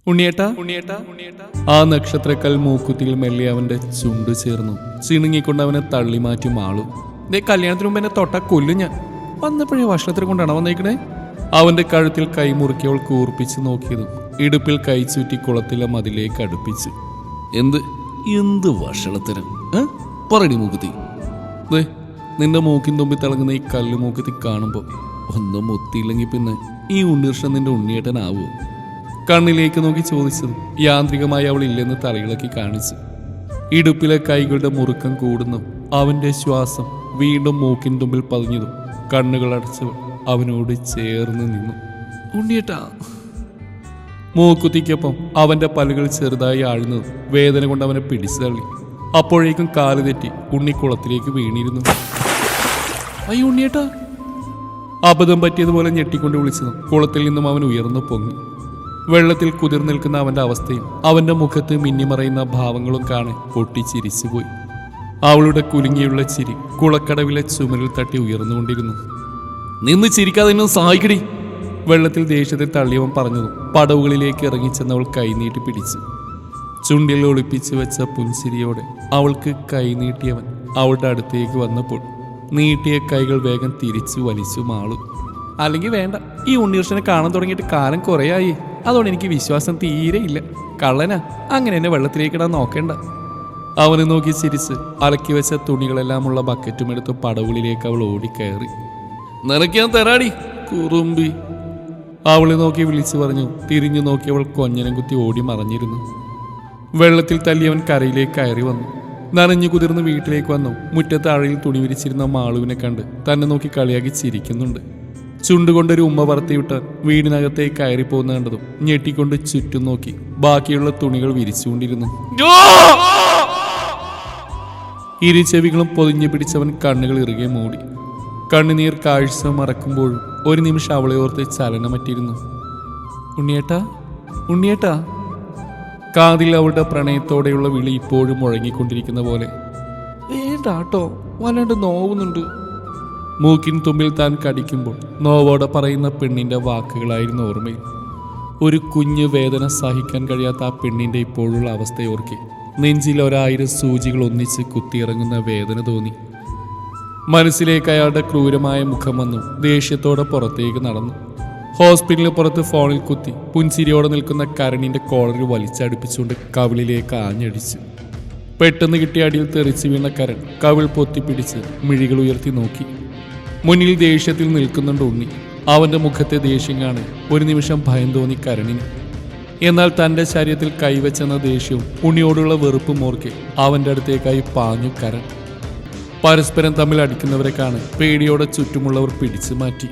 ഉണ്ണിയേട്ടാ ആ നക്ഷത്രക്കൽ മൂക്കുത്തിയിൽ മെല്ലെ അവന്റെ ചുണ്ടു ചേർന്നു ചിണുങ്ങിക്കൊണ്ട് അവനെ തള്ളി മാറ്റി മാളു. ദേ കല്യാണത്തിന് മുമ്പ് എന്നെ തൊട്ടാ കൊല്ലും ഞാൻ. വന്നപ്പോഴേ ഭക്ഷണത്തിന് കൊണ്ടാണ് വന്നേക്കണേ. അവന്റെ കഴുത്തിൽ കൈമുറുക്കി അവൾ കൂർപ്പിച്ച് നോക്കിയതും ഇടുപ്പിൽ കൈ ചുറ്റി കുളത്തിലെ മതിലേക്ക് അടുപ്പിച്ചു. എന്ത് ഭക്ഷണത്തരം പറടി മൂക്കുത്തി. ദേ നിന്റെ മൂക്കിൻ തുമ്പി തിളങ്ങുന്ന ഈ കല്ല് മൂക്കുത്തി കാണുമ്പോൾ ഒന്നും ഒത്തിയില്ലെങ്കിൽ പിന്നെ ഈ ഉണ്ണികൃഷ്ണൻ നിന്റെ ഉണ്ണിയേട്ടനാവോ? കണ്ണിലേക്ക് നോക്കി ചോദിച്ചത് യാന്ത്രികമായി അവൾ ഇല്ലെന്ന് തലയിളക്കി കാണിച്ചു. ഇടുപ്പിലെ കൈകളുടെ മുറുക്കം കൂടുന്നു. അവന്റെ ശ്വാസം വീണ്ടും മൂക്കിൻ തുമ്പിൽ പതിഞ്ഞതും കണ്ണുകൾ അടച്ചവൾ അവനോട് ചേർന്ന് നിന്നു. ഉണ്ണിയേട്ടാ. മൂക്കുത്തിക്കൊപ്പം അവന്റെ പല്ലുകൾ ചെറുതായി ആഴ്ന്നതും വേദന കൊണ്ട് അവനെ പിടിച്ചു തള്ളി. അപ്പോഴേക്കും കാല് തെറ്റി ഉണ്ണിക്കുളത്തിലേക്ക് വീണിരുന്നു. അയ്യോ ഉണ്ണിയേട്ടാ. അബദ്ധം പറ്റിയതുപോലെ ഞെട്ടിക്കൊണ്ട് വിളിച്ചതും കുളത്തിൽ നിന്നും അവൻ ഉയർന്നു പൊങ്ങി. വെള്ളത്തിൽ കുതിർന്നിൽക്കുന്ന അവന്റെ അവസ്ഥയും അവന്റെ മുഖത്ത് മിന്നിമറയുന്ന ഭാവങ്ങളും കാണെ പൊട്ടിച്ചിരിച്ചുപോയി. അവളുടെ കുലുങ്ങിയുള്ള ചിരി കുളക്കടവിലെ ചുമരിൽ തട്ടി ഉയർന്നുകൊണ്ടിരുന്നു. നിന്ന് ചിരിക്കാതെ എന്നെ സഹായിക്കടി. വെള്ളത്തിൽ ദേഷ്യത്തിൽ തള്ളിയവൻ പറഞ്ഞതും പടവുകളിലേക്ക് ഇറങ്ങിച്ചെന്നവൾ കൈനീട്ടി പിടിച്ചു. ചുണ്ടിൽ ഒളിപ്പിച്ചു വെച്ച പുൻചിരിയോടെ അവൾക്ക് കൈനീട്ടിയവൻ അവളുടെ അടുത്തേക്ക് വന്നപ്പോൾ നീട്ടിയ കൈകൾ വേഗം തിരിച്ചു വലിച്ചു മാളു. അല്ലെങ്കിൽ വേണ്ട, ഈ ഉണ്ണികൃഷ്ണനെ കാണാൻ തുടങ്ങിയിട്ട് കാലം കുറേയായി. അതുകൊണ്ട് എനിക്ക് വിശ്വാസം തീരെ ഇല്ല. കള്ളനാ, അങ്ങനെ എന്നെ വെള്ളത്തിലേക്കിടാൻ നോക്കേണ്ട. അവനെ നോക്കി ചിരിച്ച് അലക്കി വെച്ച തുണികളെല്ലാമുള്ള ബക്കറ്റും എടുത്ത് പടവുകളിലേക്ക് അവൾ ഓടിക്കയറി. നിനക്ക് ഞാൻ തരാടി കുറുമ്പി. അവളെ നോക്കി വിളിച്ചു പറഞ്ഞു. തിരിഞ്ഞു നോക്കി അവൾ കൊഞ്ഞനം കുത്തി ഓടി മറഞ്ഞിരുന്നു. വെള്ളത്തിൽ തല്ലിയവൻ കരയിലേക്ക് കയറി വന്നു. നനഞ്ഞു കുതിർന്ന് വീട്ടിലേക്ക് വന്നു. മുറ്റത്ത് അഴയിൽ തുണി വിരിച്ചിരുന്ന മാളുവിനെ കണ്ട് തന്നെ നോക്കി കളിയാക്കി ചിരിക്കുന്നുണ്ട്. ചുണ്ടുകൊണ്ടൊരു ഉമ്മ പറത്തിവിട്ടാൻ വീടിനകത്തേക്ക് കയറിപ്പോകുന്ന കണ്ടതും ഞെട്ടിക്കൊണ്ട് ചുറ്റും നോക്കി ബാക്കിയുള്ള തുണികൾ വിരിച്ചുകൊണ്ടിരുന്നു. ഇരുചെവികളും പൊതിഞ്ഞു പിടിച്ചവൻ കണ്ണുകൾ ഇറുകെ മൂടി. കണ്ണുനീർ കാഴ്ച മറക്കുമ്പോഴും ഒരു നിമിഷം അവളെ ഓർത്ത് ചലനമറ്റിരുന്നു. ഉണ്ണിയേട്ടാ, ഉണ്ണിയേട്ടാ. കാതിൽ അവളുടെ പ്രണയത്തോടെയുള്ള വിളി ഇപ്പോഴും മുഴങ്ങിക്കൊണ്ടിരിക്കുന്ന പോലെ. വേണ്ടാട്ടോ, വല്ലാണ്ട് നോവുന്നുണ്ട്. മൂക്കിൻ തുമ്പിൽ താൻ കടിക്കുമ്പോൾ നോവോടെ പറയുന്ന പെണ്ണിന്റെ വാക്കുകളായിരുന്നു ഓർമ്മയിൽ. ഒരു കുഞ്ഞു വേദന സഹിക്കാൻ കഴിയാത്ത ആ പെണ്ണിന്റെ ഇപ്പോഴുള്ള അവസ്ഥയോർക്കെ നെഞ്ചിൽ 1000 സൂചികൾ ഒന്നിച്ച് കുത്തിയിറങ്ങുന്ന വേദന തോന്നി. മനസ്സിലേക്ക് അയാളുടെ ക്രൂരമായ മുഖം വന്നു. ദേഷ്യത്തോടെ പുറത്തേക്ക് നടന്നു. ഹോസ്പിറ്റലിന് പുറത്ത് ഫോണിൽ കുത്തി പുൻചിരിയോടെ നിൽക്കുന്ന കരണിന്റെ കോളറിൽ വലിച്ചടുപ്പിച്ചുകൊണ്ട് കവിളിലേക്ക് ആഞ്ഞടിച്ചു. പെട്ടെന്ന് കിട്ടിയ അടിയിൽ തെറിച്ചു വീണ കരൺ കവിൾ പൊത്തിപ്പിടിച്ച് മിഴികൾ ഉയർത്തി നോക്കി. മുന്നിൽ ദേഷ്യത്തിൽ നിൽക്കുന്നുണ്ട് ഉണ്ണി. അവന്റെ മുഖത്തെ ദേഷ്യം കാണാൻ ഒരു നിമിഷം ഭയം തോന്നി കരണിന്. എന്നാൽ തന്റെ ശരീരത്തിൽ കൈവച്ചെന്ന ദേഷ്യവും ഉണ്ണിയോടുള്ള വെറുപ്പും ഓർക്കെ അവന്റെ അടുത്തേക്കായി പാഞ്ഞു കരൺ. പരസ്പരം തമ്മിൽ അടിക്കുന്നവരെ കാണാൻ പേടിയോടെ ചുറ്റുമുള്ളവർ പിടിച്ചു മാറ്റി.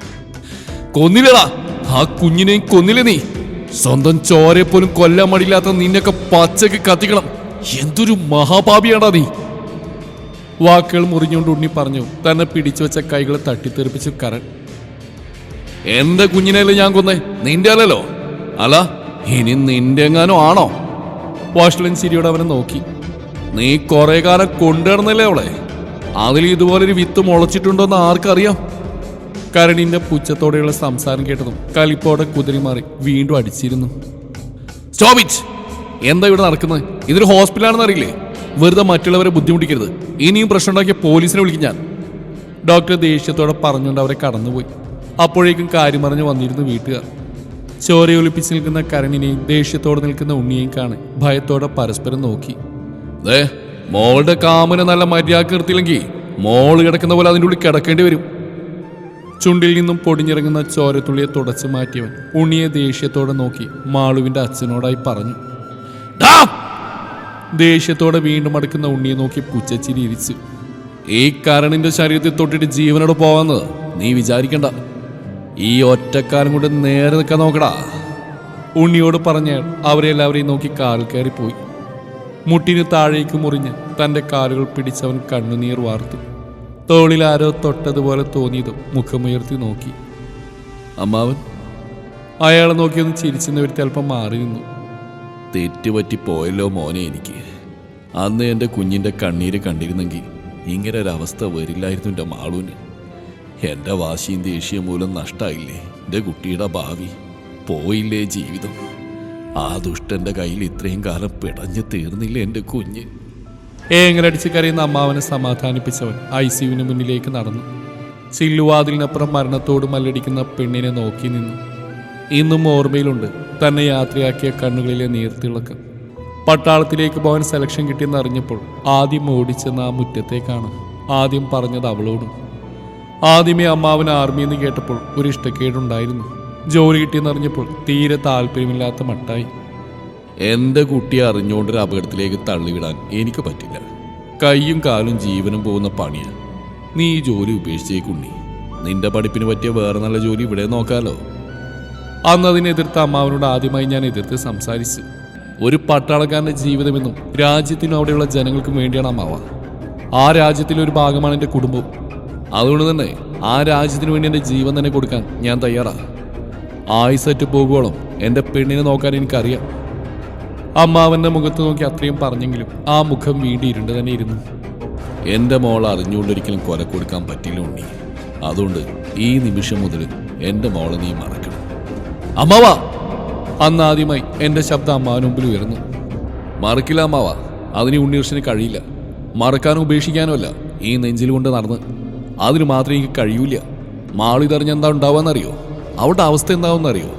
കൊന്നില്ലടാ, ആ കുഞ്ഞിനെയും കൊന്നില്ല നീ. സ്വന്തം ചോരയെ പോലും കൊല്ലാൻ മടിയില്ലാത്ത നിന്നൊക്കെ പച്ചക്ക് കത്തിക്കണം. എന്തൊരു മഹാപാപിയാടാ നീ. വാക്കുകൾ മുറിഞ്ഞുകൊണ്ട് ഉണ്ണി പറഞ്ഞു. തന്നെ പിടിച്ചു വെച്ച കൈകളെ തട്ടിത്തെറിപ്പിച്ചു കരൺ. എന്റെ കുഞ്ഞിനെയല്ലേ ഞാൻ കൊന്നേ, നിന്റെ അല്ലല്ലോ. അല്ല, ഇനി നിന്റെ എങ്ങാനോ ആണോ? വാഷ്ലൻ ചിരിയോടെ അവനെ നോക്കി. നീ കുറെ കാലം കൊണ്ടുവരുന്നല്ലേ അവളെ. അതിൽ ഇതുപോലൊരു വിത്ത് മുളച്ചിട്ടുണ്ടോന്ന് ആർക്കറിയാം? കരണിന്റെ പുച്ഛത്തോടെയുള്ള സംസാരം കേട്ടതും കലിപ്പോടെ കുതിരി മാറി വീണ്ടും അടിച്ചിരുന്നു. Stop it. എന്താ ഇവിടെ നടക്കുന്നത്? ഇതൊരു ഹോസ്പിറ്റലാണെന്ന് അറിയില്ലേ? വെറുതെ മറ്റുള്ളവരെ ബുദ്ധിമുട്ടിക്കരുത്. ഇനിയും പ്രശ്നം ഉണ്ടാക്കിയ പോലീസിനെ വിളിക്കും ഞാൻ. ഡോക്ടർ ദേഷ്യത്തോടെ പറഞ്ഞുകൊണ്ട് അവരെ കടന്നുപോയി. അപ്പോഴേക്കും കാര്യം പറഞ്ഞ് വന്നിരുന്നു വീട്ടുകാർ. ചോരയൊലിപ്പിച്ച് നിൽക്കുന്ന കരണിനെയും ദേഷ്യത്തോടെ നിൽക്കുന്ന ഉണ്ണിയെയും കാണാൻ ഭയത്തോടെ പരസ്പരം നോക്കി. മോളുടെ കാമനെ നല്ല മര്യാദ നിർത്തിയില്ലെങ്കിൽ മോള് കിടക്കുന്ന പോലെ അതിൻ്റെ ഉള്ളിൽ കിടക്കേണ്ടി വരും. ചുണ്ടിൽ നിന്നും പൊടിഞ്ഞിറങ്ങുന്ന ചോരത്തുള്ളിയെ തുടച്ചു മാറ്റിയവൻ ഉണ്ണിയെ ദേഷ്യത്തോടെ നോക്കി മാളുവിന്റെ അച്ഛനോടായി പറഞ്ഞു. ദേഷ്യത്തോടെ വീണ്ടും അടുക്കുന്ന ഉണ്ണിയെ നോക്കി പുച്ഛച്ചിരി ഇരിച്ചു. ഈ കരണിന്റെ ശരീരത്തിൽ തൊട്ടിട്ട് ജീവനോട് പോവാന്ന് നീ വിചാരിക്കണ്ട. ഈ ഒറ്റക്കാരൻ കൊണ്ട് നേരെ നിൽക്കാൻ നോക്കടാ. ഉണ്ണിയോട് പറഞ്ഞയാൾ അവരെ എല്ലാവരെയും നോക്കി കാൽ കയറിപ്പോയി. മുട്ടിന് താഴേക്ക് മുറിഞ്ഞ് തന്റെ കാലുകൾ പിടിച്ചവൻ കണ്ണുനീർ വാർത്തു. തോളിൽ ആരോ തൊട്ടതുപോലെ തോന്നിയതും മുഖമുയർത്തി നോക്കി. അമ്മാവൻ. അയാളെ നോക്കിയൊന്ന് ചിരിച്ചെന്ന് വരുത്തി അല്പം മാറി നിന്നു. തെറ്റുപറ്റിപ്പോയല്ലോ മോനെ എനിക്ക്. അന്ന് എൻ്റെ കുഞ്ഞിൻ്റെ കണ്ണീര് കണ്ടിരുന്നെങ്കിൽ ഇങ്ങനെ ഒരവസ്ഥ വരില്ലായിരുന്നു എൻ്റെ മാളൂന്. എൻ്റെ വാശിയും ദേഷ്യം മൂലം നഷ്ടമായില്ലേ എൻ്റെ കുട്ടിയുടെ ഭാവി. പോയില്ലേ ജീവിതം. ആ ദുഷ്ടന്റെ കയ്യിൽ ഇത്രയും കാലം പിടഞ്ഞു തീർന്നില്ല എൻ്റെ കുഞ്ഞ്. ഏങ്ങലടിച്ച് കരയുന്ന അമ്മാവനെ സമാധാനിപ്പിച്ചവൻ ICUവിന് മുന്നിലേക്ക് നടന്നു. ചില്ലുവാതിലിനപ്പുറം മരണത്തോട് മല്ലടിക്കുന്ന പെണ്ണിനെ നോക്കി നിന്നു. ഇന്നും ഓർമ്മയിലുണ്ട് തന്നെ യാത്രയാക്കിയ കണ്ണുകളിലെ നീർത്തിളക്കം. പട്ടാളത്തിലേക്ക് പോകാൻ സെലക്ഷൻ കിട്ടിയെന്നറിഞ്ഞപ്പോൾ ആദ്യം ഓടിച്ചെന്ന ആ മുറ്റത്തേക്കാണ് ആദ്യം പറഞ്ഞത് അവളോടും. ആദ്യമേ അമ്മാവൻ ആർമിയെന്ന് കേട്ടപ്പോൾ ഒരു ഇഷ്ടക്കേടുണ്ടായിരുന്നു. ജോലി കിട്ടിയെന്നറിഞ്ഞപ്പോൾ തീരെ താല്പര്യമില്ലാത്ത മട്ടായി. എൻ്റെ കുട്ടിയെ അറിഞ്ഞുകൊണ്ടൊരു അപകടത്തിലേക്ക് തള്ളിവിടാൻ എനിക്ക് പറ്റില്ല. കൈയും കാലും ജീവനും പോകുന്ന പണിയാണ്. നീ ഈ ജോലി ഉപേക്ഷിച്ചേക്കുണ്ണി. നിന്റെ പഠിപ്പിന് പറ്റിയ വേറെ നല്ല ജോലി ഇവിടെ നോക്കാലോ. അന്ന് അതിനെതിർത്ത അമ്മാവനോട് ആദ്യമായി ഞാൻ എതിർത്ത് സംസാരിച്ചു. ഒരു പട്ടാളക്കാരൻ്റെ ജീവിതമെന്നും രാജ്യത്തിനും അവിടെയുള്ള ജനങ്ങൾക്കും വേണ്ടിയാണ് അമ്മാവ. ആ രാജ്യത്തിലെ ഒരു ഭാഗമാണ് എൻ്റെ കുടുംബം. അതുകൊണ്ട് തന്നെ ആ രാജ്യത്തിന് വേണ്ടി എൻ്റെ ജീവൻ തന്നെ കൊടുക്കാൻ ഞാൻ തയ്യാറാണ്. ആയുസറ്റ് പോകുവോളം എൻ്റെ പെണ്ണിനെ നോക്കാൻ എനിക്കറിയാം. അമ്മാവൻ്റെ മുഖത്ത് നോക്കി അത്രയും പറഞ്ഞെങ്കിലും ആ മുഖം വീണ്ടും ഇരുണ്ട് തന്നെ ഇരുന്നു. എൻ്റെ മോൾ അറിഞ്ഞുകൊണ്ടൊരിക്കലും കൊല കൊടുക്കാൻ പറ്റില്ല ഉണ്ണി. അതുകൊണ്ട് ഈ നിമിഷം മുതൽ എൻ്റെ മോളെ നീ മറക്കണം. അമ്മാവ! അന്നാദ്യമായി എൻ്റെ ശബ്ദം അമ്മാവന് മുമ്പിൽ ഉയർന്നു. മറക്കില്ല അമ്മാവ. അതിന് ഉണ്ണീർഷന് കഴിയില്ല. മറക്കാനോ ഉപേക്ഷിക്കാനോ അല്ല, ഈ നെഞ്ചിൽ കൊണ്ട് നടന്ന്. അതിന് മാത്രമേ എനിക്ക് കഴിയൂല. മാളിതറിഞ്ഞ എന്താ ഉണ്ടാവാന്നറിയോ? അവളുടെ അവസ്ഥ എന്താവുമെന്നറിയോ?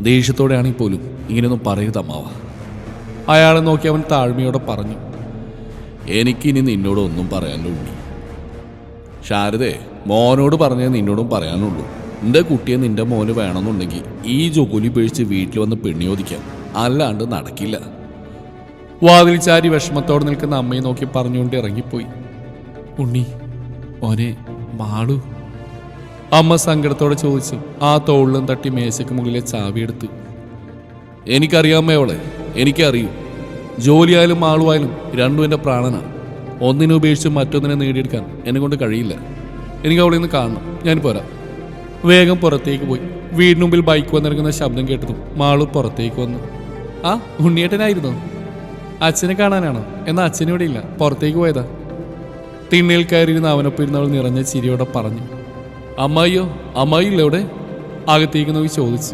ദേഷ്യത്തോടെയാണെങ്കിൽ പോലും ഇങ്ങനെയൊന്നും പറയരുത് അമ്മാവ. അയാളെ നോക്കി അവൻ താഴ്മയോടെ പറഞ്ഞു. എനിക്കിനി നിന്നോട് ഒന്നും പറയാനുള്ളൂ ഉണ്ണി. ശാരദേ, മോനോട് പറഞ്ഞേ നിന്നോടും പറയാനുള്ളൂ. നിന്റെ കുട്ടിയെ നിന്റെ മോന് വേണമെന്നുണ്ടെങ്കിൽ ഈ ജോലി ഉപേക്ഷിച്ച് വീട്ടിൽ വന്ന് പെണ്ണിയോദിക്കാം. അല്ലാണ്ട് നടക്കില്ല. വാതിൽ ചാരി വിഷമത്തോടെ നിൽക്കുന്ന അമ്മയെ നോക്കി പറഞ്ഞുകൊണ്ട് ഇറങ്ങിപ്പോയി. ഉണ്ണി, മോനെ മാളു? അമ്മ സങ്കടത്തോടെ ചോദിച്ചു. ആ തോളിലും തട്ടി മേശയ്ക്ക് മുകളിലെ ചാവിയെടുത്തു. എനിക്കറിയാമേ എനിക്കറിയൂ. ജോലിയായാലും ആളുമായാലും രണ്ടും എൻ്റെ പ്രാണനാണ്. ഒന്നിനെ ഉപേക്ഷിച്ച് മറ്റൊന്നിനെ നേടിയെടുക്കാൻ എന്നെ കൊണ്ട് കഴിയില്ല. എനിക്ക് അവളെ നിന്ന് കാണണം. ഞാൻ പോരാ. വേഗം പുറത്തേക്ക് പോയി. വീടിന് മുമ്പിൽ ബൈക്ക് വന്നിറങ്ങുന്ന ശബ്ദം കേട്ടതും മാളു പുറത്തേക്ക് വന്നു. ആ, ഉണ്ണിയേട്ടനായിരുന്നോ? അച്ഛനെ കാണാനാണോ? എന്നാൽ അച്ഛനിവിടെ ഇല്ല, പുറത്തേക്ക് പോയതാ. തിണ്ണയിൽ കയറിയിരുന്ന അവനൊപ്പം ഇരുന്നവൾ നിറഞ്ഞ ചിരിയോടെ പറഞ്ഞു. അമ്മായിയോ? അമ്മായി ഇല്ല ഇവിടെ? അകത്തേക്ക് നോക്കി ചോദിച്ചു.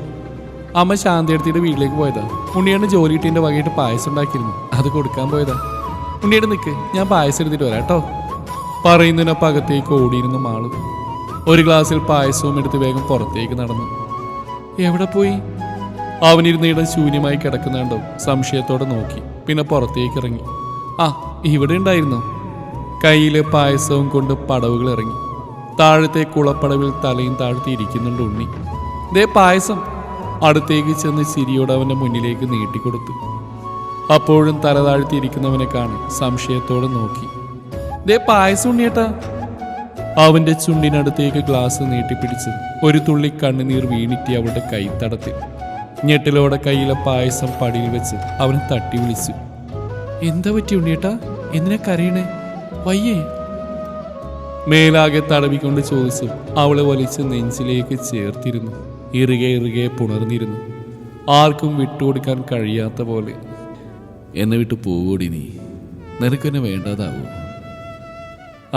അമ്മ ശാന്തിയെടുത്തിട്ട് വീട്ടിലേക്ക് പോയതാ. ഉണ്ണിയേട്ടന് ജോലി കിട്ടിയതിൻ്റെ വകയായിട്ട് പായസം ഉണ്ടാക്കിയിരുന്നു, അത് കൊടുക്കാൻ പോയതാ. ഉണ്ണിയേട്ടൻ നിൽക്ക്, ഞാൻ പായസം എടുത്തിട്ട് വരാം കേട്ടോ. പറയുന്നതിനൊപ്പം അകത്തേക്ക് ഓടിയിരുന്നു മാളു. ഒരു ഗ്ലാസ്സിൽ പായസവും എടുത്ത് വേഗം പുറത്തേക്ക് നടന്നു. എവിടെ പോയി? അവനിരുന്നിടം ശൂന്യമായി കിടക്കുന്നുണ്ടോ സംശയത്തോടെ നോക്കി. പിന്നെ പുറത്തേക്ക് ഇറങ്ങി. ആ, ഇവിടെ ഉണ്ടായിരുന്നോ? കയ്യിലെ പായസവും കൊണ്ട് പടവുകൾ ഇറങ്ങി. താഴത്തെ കുളപ്പടവിൽ തലയും താഴ്ത്തി ഇരിക്കുന്നുണ്ട് ഉണ്ണി. ദേ പായസം. അടുത്തേക്ക് ചെന്ന് ചിരിയോടെ അവൻ്റെ മുന്നിലേക്ക് നീട്ടിക്കൊടുത്തു. അപ്പോഴും തല താഴ്ത്തിയിരിക്കുന്നവനെ കാണി സംശയത്തോടെ നോക്കി. ദേ പായസം ഉണ്ണിയേട്ടാ. അവൻ്റെ ചുണ്ടിനടുത്തേക്ക് ഗ്ലാസ് നീട്ടിപ്പിടിച്ച് ഒരു തുള്ളി കണ്ണുനീർ വീണിറ്റി അവളുടെ കൈത്തടത്തിൽ. ഞെട്ടിലോടെ കയ്യിലെ പായസം പടിയിൽ വെച്ച് അവനെ തട്ടി വിളിച്ചു. എന്താ പറ്റി ഉണ്ണിയേട്ടാ? എന്തിനാ കരയണേ? വയ്യേ? മേലാകെ തടവിക്കൊണ്ട് ചോദിച്ചു. അവളെ വലിച്ച് നെഞ്ചിലേക്ക് ചേർത്തിരുന്നു. ഇറുകെ ഇറുകെ പുണർന്നിരുന്നു. ആർക്കും വിട്ടുകൊടുക്കാൻ കഴിയാത്ത പോലെ. എന്നെ വിട്ട് പോകൂടി നീ. നിനക്കെന്നെ വേണ്ടാതാവൂ?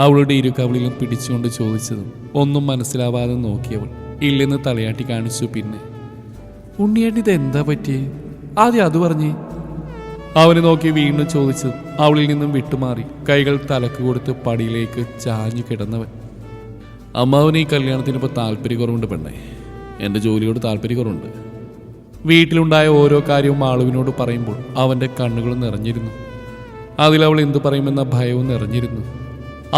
അവളുടെ ഇരു കവിളിലും പിടിച്ചുകൊണ്ട് ചോദിച്ചതും ഒന്നും മനസ്സിലാവാതെ നോക്കിയവൾ ഇല്ലെന്ന് തലയാട്ടി കാണിച്ചു. പിന്നെ ഉണ്ണിയേട്ടൻ ഇതെന്താ പറ്റിയേ? ആദ്യം അത് പറഞ്ഞേ. അവനെ നോക്കി വീണ്ടും ചോദിച്ചു. അവളിൽ നിന്നും വിട്ടുമാറി കൈകൾ തലക്ക് കൊടുത്ത് പടിയിലേക്ക് ചാഞ്ഞു കിടന്നവൻ. അമ്മാവന് ഈ കല്യാണത്തിനിപ്പോൾ താല്പര്യക്കുറവുണ്ട് പെണ്ണേ. എൻ്റെ ജോലിയോട് താല്പര്യക്കുറവുണ്ട്. വീട്ടിലുണ്ടായ ഓരോ കാര്യവും ആളുവിനോട് പറയുമ്പോൾ അവൻ്റെ കണ്ണുകൾ നിറഞ്ഞിരുന്നു. അതിലവൾ എന്തു പറയുമെന്ന ഭയവും നിറഞ്ഞിരുന്നു.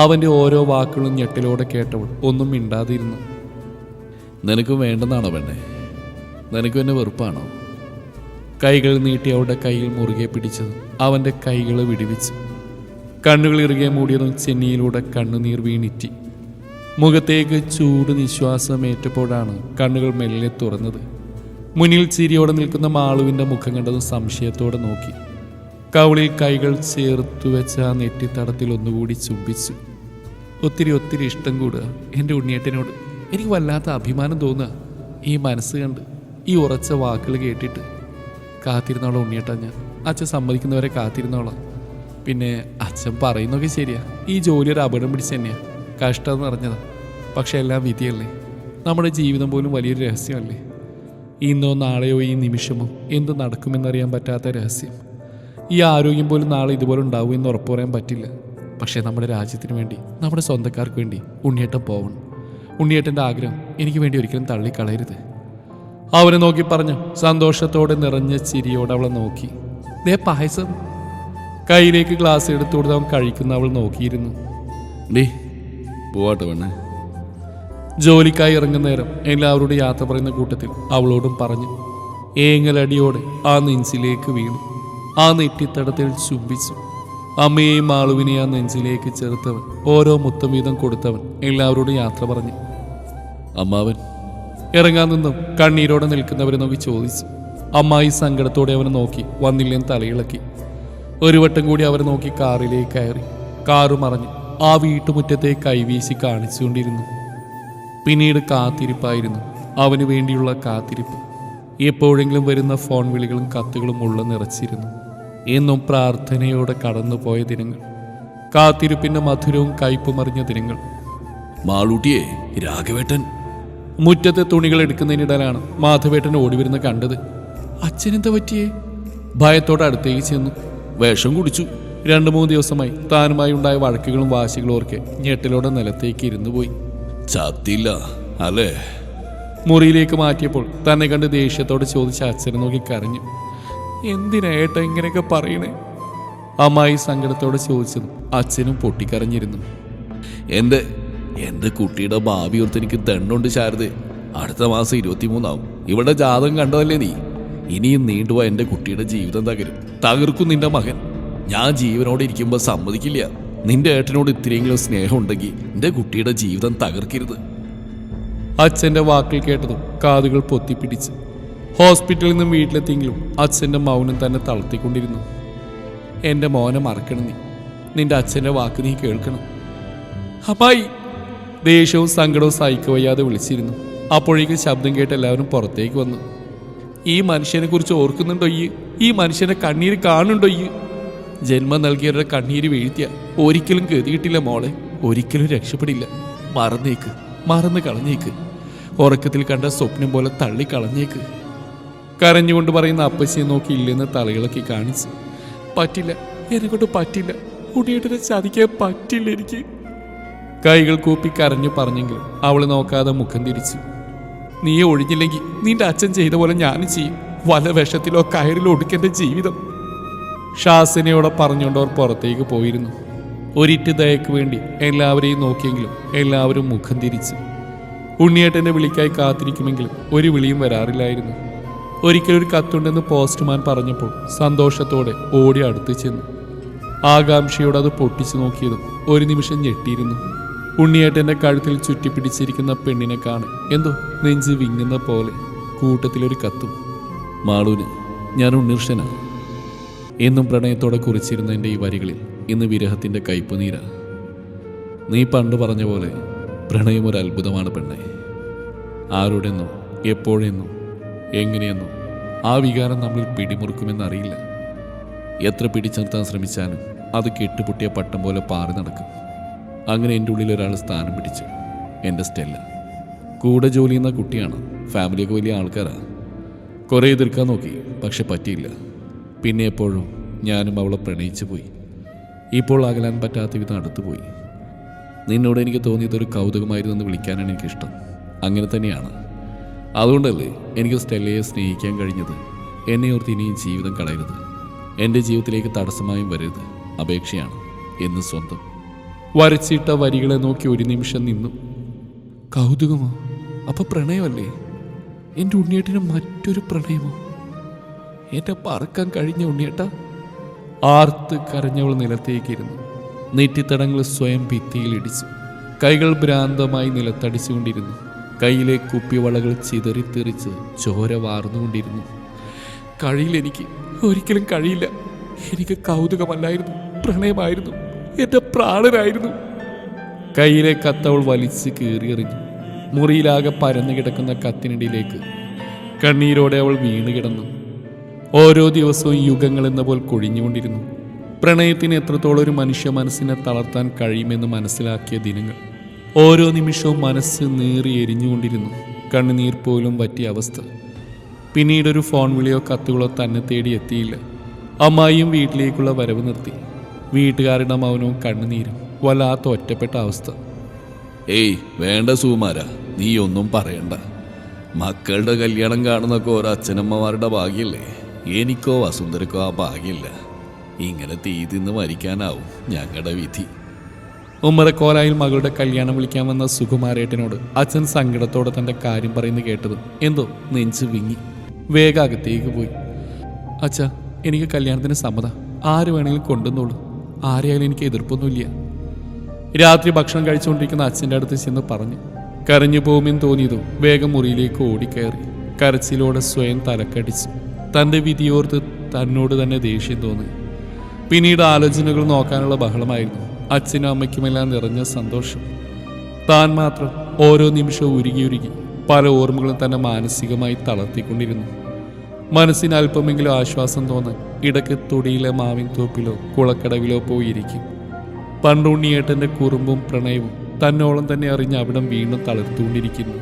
അവൻ്റെ ഓരോ വാക്കുകളും ഞെട്ടിലോടെ കേട്ടവൾ ഒന്നും മിണ്ടാതിരുന്നു. നിനക്ക് വേണ്ടെന്നാണോ പെണ്ണേ? നിനക്കും എന്നെ വെറുപ്പാണോ? കൈകൾ നീട്ടി അവളുടെ കയ്യിൽ മുറുകെ പിടിച്ചതും അവൻ്റെ കൈകൾ വിടുവിച്ചു. കണ്ണുകൾ ഇറുകെ മൂടിയതും ചെന്നിയിലൂടെ കണ്ണുനീർ വീണിറ്റി. മുഖത്തേക്ക് ചൂട് നിശ്വാസമേറ്റപ്പോഴാണ് കണ്ണുകൾ മെല്ലെ തുറന്നത്. മുന്നിൽ ചിരിയോടെ നിൽക്കുന്ന മാളുവിൻ്റെ മുഖം കണ്ടതും സംശയത്തോടെ നോക്കി. കവിളിൽ കൈകൾ ചേർത്തു വെച്ച ആ നെറ്റിത്തടത്തിൽ ഒന്നുകൂടി ചുംബിച്ചു. ഒത്തിരി ഒത്തിരി ഇഷ്ടം കൂടുക എൻ്റെ ഉണ്ണിയേട്ടനോട്. എനിക്ക് വല്ലാത്ത അഭിമാനം തോന്നുക ഈ മനസ്സ് കണ്ട്, ഈ ഉറച്ച വാക്കുകൾ കേട്ടിട്ട്. കാത്തിരുന്നോളാം ഉണ്ണിയേട്ടാ ഞാൻ. അച്ഛൻ സമ്മതിക്കുന്നവരെ കാത്തിരുന്നോളാം. പിന്നെ അച്ഛൻ പറയുന്നൊക്കെ ശരിയാ. ഈ ജോലി ഒരു അപകടം പിടിച്ച് തന്നെയാണ്. കഷ്ടം നിറഞ്ഞതാ. പക്ഷെ എല്ലാം വിധിയല്ലേ. നമ്മുടെ ജീവിതം പോലും വലിയൊരു രഹസ്യമല്ലേ. ഇന്നോ നാളെയോ ഈ നിമിഷമോ എന്ത് നടക്കുമെന്നറിയാൻ പറ്റാത്ത രഹസ്യം. ഈ ആരോഗ്യം പോലും നാളെ ഇതുപോലെ ഉണ്ടാവും എന്ന് ഉറപ്പ് പറയാൻ പറ്റില്ല. പക്ഷേ നമ്മുടെ രാജ്യത്തിന് വേണ്ടി, നമ്മുടെ സ്വന്തക്കാർക്ക് വേണ്ടി ഉണ്ണിയേട്ടൻ പോവണം. ഉണ്ണിയേട്ടൻ്റെ ആഗ്രഹം എനിക്ക് വേണ്ടി ഒരിക്കലും തള്ളിക്കളയരുത്. അവനെ നോക്കി പറഞ്ഞു. സന്തോഷത്തോടെ നിറഞ്ഞ ചിരിയോടെ അവളെ നോക്കി. ദേ പായസം. കയ്യിലേക്ക് ഗ്ലാസ് എടുത്തു കൊടുത്ത് അവൻ കഴിക്കുന്ന അവൾ നോക്കിയിരുന്നു. ഡേ പോവാട്ടെ വേണേ. ജോലിക്കായി ഇറങ്ങുന്ന നേരം എല്ലാവരോടും യാത്ര പറയുന്ന കൂട്ടത്തിൽ അവളോടും പറഞ്ഞു. ഏങ്ങലടിയോടെ ആ നെഞ്ചിലേക്ക് വീണു. ആ നെറ്റിത്തടത്തിൽ ചുംബിച്ചു. അമ്മയെയും മാളുവിനെയും ആ നെഞ്ചിലേക്ക് ചേർത്തവൻ, ഓരോ മുത്തം വീതം കൊടുത്തവൻ എല്ലാവരോടും യാത്ര പറഞ്ഞു. അമ്മാവൻ ഇറങ്ങാൻ നിന്നും കണ്ണീരോടെ നിൽക്കുന്നവരെ നോക്കി ചോദിച്ചു. അമ്മായി സങ്കടത്തോടെ അവനെ നോക്കി വന്നില്ലെന്ന് തലയിളക്കി. ഒരു വട്ടം കൂടി അവരെ നോക്കി കാറിലേക്ക് കയറി. കാറ് മറഞ്ഞു ആ വീട്ടുമുറ്റത്തെ കൈവീശി കാണിച്ചുകൊണ്ടിരുന്നു. പിന്നീട് കാത്തിരിപ്പായിരുന്നു. അവന് വേണ്ടിയുള്ള കാത്തിരിപ്പ്. എപ്പോഴെങ്കിലും വരുന്ന ഫോൺ വിളികളും കത്തുകളും ഉള്ള നിറച്ചിരുന്നു. എന്നും പ്രാർത്ഥനയോടെ കടന്നുപോയ ദിനങ്ങൾ, കാത്തിരിപ്പിന്റെ മധുരവും കയ്പുമറിഞ്ഞ ദിനങ്ങൾ. മാളൂട്ടിയെ രാഘവേട്ടൻ. മുറ്റത്തെ തുണികൾ എടുക്കുന്നതിനിടയിലാണ് മാധവേട്ടൻ ഓടിവരുന്ന കണ്ടത്. അച്ഛനെന്താ പറ്റിയേ? ഭയത്തോടെ അടുത്തേക്ക് ചെന്നു. വിഷം കുടിച്ചു. 2-3 ദിവസമായി താനുമായി ഉണ്ടായ വഴക്കുകളും വാശികളും ഓർക്കെ ഞെട്ടലോടെ നിലത്തേക്ക് ഇരുന്നു പോയി. ചത്തില്ല അല്ലേ? മുറിയിലേക്ക് മാറ്റിയപ്പോൾ തന്നെ കണ്ട് ദേഷ്യത്തോടെ ചോദിച്ച അച്ഛനെ നോക്കി കരഞ്ഞു. എന്തിനാ ഏട്ടാ ഇങ്ങനെയൊക്കെ പറയണേ? അമ്മായി സങ്കടത്തോടെ ചോദിച്ചതും അച്ഛനും പൊട്ടിക്കരഞ്ഞിരുന്നു. എന്റെ കുട്ടിയുടെ ഭാവി ഓർത്ത് എനിക്ക് തെണ്ണുണ്ട് ശാരദ. അടുത്ത മാസം 23 ഇവിടെ ജാതകം കണ്ടതല്ലേ നീ? ഇനിയും നീണ്ടുപോയ എന്റെ കുട്ടിയുടെ ജീവിതം തകർക്കും നിന്റെ മകൻ. ഞാൻ ജീവനോടെ ഇരിക്കുമ്പോൾ സമ്മതിക്കില്ല. നിന്റെ ഏട്ടനോട് ഇത്രയെങ്കിലും സ്നേഹം ഉണ്ടെങ്കിൽ എന്റെ കുട്ടിയുടെ ജീവിതം തകർക്കരുത്. അച്ഛൻ്റെ വാക്കിൽ കേട്ടതും കാതുകൾ പൊത്തിപ്പിടിച്ച്. ഹോസ്പിറ്റലിൽ നിന്നും വീട്ടിലെത്തിയെങ്കിലും അച്ഛൻ്റെ മൗനം തന്നെ തളർത്തിക്കൊണ്ടിരുന്നു. എൻ്റെ മോനെ മറക്കണം നീ. നിന്റെ അച്ഛൻ്റെ വാക്ക് നീ കേൾക്കണം. അമ്മായി ദേഷ്യവും സങ്കടവും സഹിക്കവയ്യാതെ വിളിച്ചിരുന്നു. അപ്പോഴേക്കും ശബ്ദം കേട്ട് എല്ലാവരും പുറത്തേക്ക് വന്നു. ഈ മനുഷ്യനെ കുറിച്ച് ഓർക്കുന്നുണ്ടോ ഈ മനുഷ്യനെ കണ്ണീര് കാണുന്നുണ്ടോ? ജന്മം നൽകിയവരുടെ കണ്ണീര് വീഴ്ത്തിയ ഒരിക്കലും ഗതിയിട്ടില്ല മോളെ. ഒരിക്കലും രക്ഷപ്പെടില്ല. മറന്നു കളഞ്ഞേക്ക്. ഉറക്കത്തിൽ കണ്ട സ്വപ്നം പോലെ തള്ളിക്കളഞ്ഞേക്ക്. കരഞ്ഞുകൊണ്ട് പറയുന്ന അപ്പച്ചിയെ നോക്കി ഇല്ലെന്ന് തലയിളക്കി കാണിച്ചു. പറ്റില്ല, എന്നെക്കൊണ്ട് പറ്റില്ല. ഉണ്ണിയേട്ടനെ ചതിക്കാൻ പറ്റില്ല എനിക്ക്. കൈകൾ കൂപ്പി കരഞ്ഞു പറഞ്ഞെങ്കിലും അവളെ നോക്കാതെ മുഖം തിരിച്ചു. നീ ഒഴിഞ്ഞില്ലെങ്കിൽ നിന്റെ അച്ഛൻ ചെയ്ത പോലെ ഞാനും ചെയ്യും. വല വിഷത്തിലോ കയറിലോ ഒടുക്കേണ്ട ജീവിതം. ശാസനയോടെ പറഞ്ഞുകൊണ്ട് അവർ പുറത്തേക്ക് പോയിരുന്നു. ഒരിറ്റ് ദയക്ക് വേണ്ടി എല്ലാവരെയും നോക്കിയെങ്കിലും എല്ലാവരും മുഖം തിരിച്ചു. ഉണ്ണിയേട്ടൻ്റെ വിളിക്കായി കാത്തിരിക്കുമെങ്കിലും ഒരു വിളിയും വരാറില്ലായിരുന്നു. ഒരിക്കലൊരു കത്തുണ്ടെന്ന് പോസ്റ്റ്മാൻ പറഞ്ഞപ്പോൾ സന്തോഷത്തോടെ ഓടി അടുത്ത് ചെന്നു. ആകാംക്ഷയോടെ അത് പൊട്ടിച്ചു നോക്കിയതും ഒരു നിമിഷം ഞെട്ടിയിരുന്നു. ഉണ്ണിയേട്ടൻ്റെ കഴുത്തിൽ ചുറ്റിപ്പിടിച്ചിരിക്കുന്ന പെണ്ണിനെ കാണാൻ എന്തോ നെഞ്ച് വിങ്ങുന്ന പോലെ. കൂട്ടത്തിലൊരു കത്തും. മാളൂന് ഞാൻ ഉണ്ണീർഷനാണ് എന്നും പ്രണയത്തോടെ കുറിച്ചിരുന്ന എൻ്റെ ഈ വരികളിൽ ഇന്ന് വിരഹത്തിൻ്റെ കയ്പുനീരാ. നീ പണ്ട് പറഞ്ഞ പോലെ പ്രണയം ഒരു അത്ഭുതമാണ് പെണ്ണെ. ആരോടെന്നോ എപ്പോഴെന്നോ എങ്ങനെയെന്നോ ആ വികാരം നമ്മളിൽ പിടിമുറുക്കുമെന്നറിയില്ല. എത്ര പിടിച്ചു നിർത്താൻ ശ്രമിച്ചാലും അത് കെട്ടുപൊട്ടിയ പട്ടം പോലെ പാറി നടക്കും. അങ്ങനെ എൻ്റെ ഉള്ളിൽ ഒരാൾ സ്ഥാനം പിടിച്ചു. എൻ്റെ സ്റ്റെല്ല. കൂടെ ജോലി ചെയ്യുന്ന കുട്ടിയാണ്. ഫാമിലിയൊക്കെ വലിയ ആൾക്കാരാണ്. കുറേ എതിർക്കാൻ നോക്കി, പക്ഷെ പറ്റിയില്ല. പിന്നെ എപ്പോഴും ഞാനും അവളെ പ്രണയിച്ചു പോയി. ഇപ്പോൾ അകലാൻ പറ്റാത്ത വിധം അടുത്തുപോയി. നിന്നോട് എനിക്ക് തോന്നിയതൊരു കൗതുകമായിരുന്നു എന്ന് വിളിക്കാനാണ് എനിക്കിഷ്ടം. അങ്ങനെ തന്നെയാണ്. അതുകൊണ്ടല്ലേ എനിക്ക് സ്റ്റെല്ലയെ സ്നേഹിക്കാൻ കഴിഞ്ഞത്. എന്നെ ഓർത്ത് ഇനിയും ജീവിതം കളയരുത്. എൻ്റെ ജീവിതത്തിലേക്ക് തടസ്സമായും വരരുത്. അപേക്ഷയാണ്. എന്ന് സ്വന്തം. വരച്ചിട്ട വരികളെ നോക്കി ഒരു നിമിഷം നിന്നു. കൗതുകമോ? അപ്പൊ പ്രണയമല്ലേ? എൻ്റെ ഉണ്ണിയേട്ടന് മറ്റൊരു പ്രണയമോ? എന്നെ പറക്കാൻ കഴിഞ്ഞ ഉണ്ണിയേട്ട? ആർത്ത് കരഞ്ഞവൾ നിലത്തേക്കിരുന്നു. നെറ്റിത്തടങ്ങൾ സ്വയം ഭിത്തിയിൽ ഇടിച്ചു. കൈകൾ ഭ്രാന്തമായി നിലത്തടിച്ചുകൊണ്ടിരുന്നു. കയ്യിലെ കുപ്പിവളകൾ ചിതറിത്തെറിച്ച് ചോര വാർന്നുകൊണ്ടിരുന്നു. കഴിയില്ലെനിക്ക്, ഒരിക്കലും കഴിയില്ല. എനിക്ക് കൗതുകമല്ലായിരുന്നു, പ്രണയമായിരുന്നു. എൻ്റെ പ്രാണനായിരുന്നു. കയ്യിലെ കത്തവൾ വലിച്ച് കീറിയെറിഞ്ഞു. മുറിയിലാകെ പരന്നു കിടക്കുന്ന കത്തിനിടയിലേക്ക് കണ്ണീരോടെ അവൾ വീണ് കിടന്നു. ഓരോ ദിവസവും യുഗങ്ങൾ എന്ന പോലെ കൊഴിഞ്ഞുകൊണ്ടിരുന്നു. പ്രണയത്തിന് എത്രത്തോളം ഒരു മനുഷ്യ മനസ്സിനെ തളർത്താൻ കഴിയുമെന്ന് മനസ്സിലാക്കിയ ദിനങ്ങൾ. ഓരോ നിമിഷവും മനസ്സ് നീറി എരിഞ്ഞുകൊണ്ടിരുന്നു. കണ്ണുനീർ പോലും പറ്റിയ അവസ്ഥ. പിന്നീടൊരു ഫോൺ വിളിയോ കത്തുകളോ തന്നെ തേടി എത്തിയില്ല. അമ്മായിയും വീട്ടിലേക്കുള്ള വരവ് നിർത്തി. വീട്ടുകാരുടെ മൗനവും കണ്ണുനീരും വല്ലാത്ത ഒറ്റപ്പെട്ട അവസ്ഥ. ഏയ് വേണ്ട സുകുമാര, നീ ഒന്നും പറയണ്ട. മക്കളുടെ കല്യാണം കാണുന്നൊക്കെ ഓരോ അച്ഛനമ്മമാരുടെ ഭാഗ്യല്ലേ. എനിക്കോ വസുന്ധരക്കോ ആ ഭാഗ്യമില്ല. ഇങ്ങനെ തീ തിന്ന് മരിക്കാനാവും ഞങ്ങളുടെ വിധി. ഉമ്മറക്കോലായിൽ മകളുടെ കല്യാണം വിളിക്കാൻ വന്ന സുകുമാരേട്ടനോട് അച്ഛൻ സങ്കടത്തോടെ തൻ്റെ കാര്യം പറയുന്നത് കേട്ടത് എന്തോ നെഞ്ച് വിങ്ങി. വേഗം അകത്തേക്ക് പോയി. അച്ഛാ, എനിക്ക് കല്യാണത്തിന് സമ്മതം. ആര് വേണമെങ്കിലും കൊണ്ടുവന്നോളൂ. ആരെയായാലും എനിക്ക് എതിർപ്പൊന്നുമില്ല. രാത്രി ഭക്ഷണം കഴിച്ചുകൊണ്ടിരിക്കുന്ന അച്ഛൻ്റെ അടുത്ത് ചെന്ന് പറഞ്ഞു. കരഞ്ഞു പോകുമെന്ന് തോന്നിയതും വേഗം മുറിയിലേക്ക് ഓടിക്കയറി. കരച്ചിലോടെ സ്വയം തലക്കടിച്ചു. തൻ്റെ വിധിയോർത്ത് തന്നോട് തന്നെ ദേഷ്യം തോന്നി. പിന്നീട് ആലോചനകൾ നോക്കാനുള്ള ബഹളമായിരുന്നു. അച്ഛനും അമ്മയ്ക്കുമെല്ലാം നിറഞ്ഞ സന്തോഷം. താൻ മാത്രം ഓരോ നിമിഷവും ഉരുകി പല ഓർമ്മകളും തന്നെ മാനസികമായി തളർത്തിക്കൊണ്ടിരുന്നു. മനസ്സിന് അല്പമെങ്കിലും ആശ്വാസം തോന്നാൻ ഇടയ്ക്ക് തൊടിയിലെ മാവിൻ തോപ്പിലോ കുളക്കടവിലോ പോയിരിക്കും. പണ്ടുണ്ണിയേട്ടൻ്റെ കുറുമ്പും പ്രണയവും തന്നോളം തന്നെ അറിഞ്ഞ് അവിടം വീണ്ടും തളർത്തുകൊണ്ടിരിക്കുന്നു.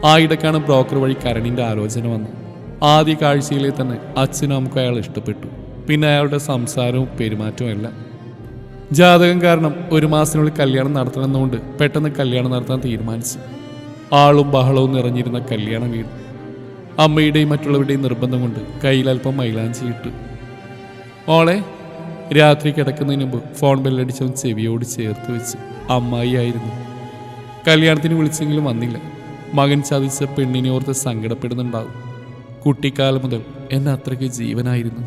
ആ ഇടയ്ക്കാണ് ബ്രോക്കർ വഴി കരണിൻ്റെ ആലോചന വന്നു. ആദ്യ കാഴ്ചയിലെ തന്നെ അച്ഛനും അമ്മക്കും അയാൾ ഇഷ്ടപ്പെട്ടു. പിന്നെ അയാളുടെ സംസാരവും പെരുമാറ്റവും എല്ലാം. ജാതകം കാരണം 1 മാസത്തിനുള്ളിൽ കല്യാണം നടത്തണമെന്നുകൊണ്ട് പെട്ടെന്ന് കല്യാണം നടത്താൻ തീരുമാനിച്ചു. ആളും ബഹളവും നിറഞ്ഞിരുന്ന കല്യാണ വീട്. അമ്മയുടെയും മറ്റുള്ളവരുടെയും നിർബന്ധം കൊണ്ട് കയ്യിലൽപ്പം മൈലാഞ്ചി ഇട്ടു. ഓളെ രാത്രി കിടക്കുന്നതിന് മുമ്പ് ഫോൺ ബെല്ലടിച്ചവൻ ചെവിയോട് ചേർത്ത് വെച്ച്. അമ്മായി ആയിരുന്നു. കല്യാണത്തിന് വിളിച്ചെങ്കിലും വന്നില്ല. മകൻ ചതിച്ച പെണ്ണിനെ ഓർത്ത് സങ്കടപ്പെടുന്നുണ്ടാവും. കുട്ടിക്കാലം മുതൽ എന്നെ അത്രയ്ക്ക് ജീവനായിരുന്നു.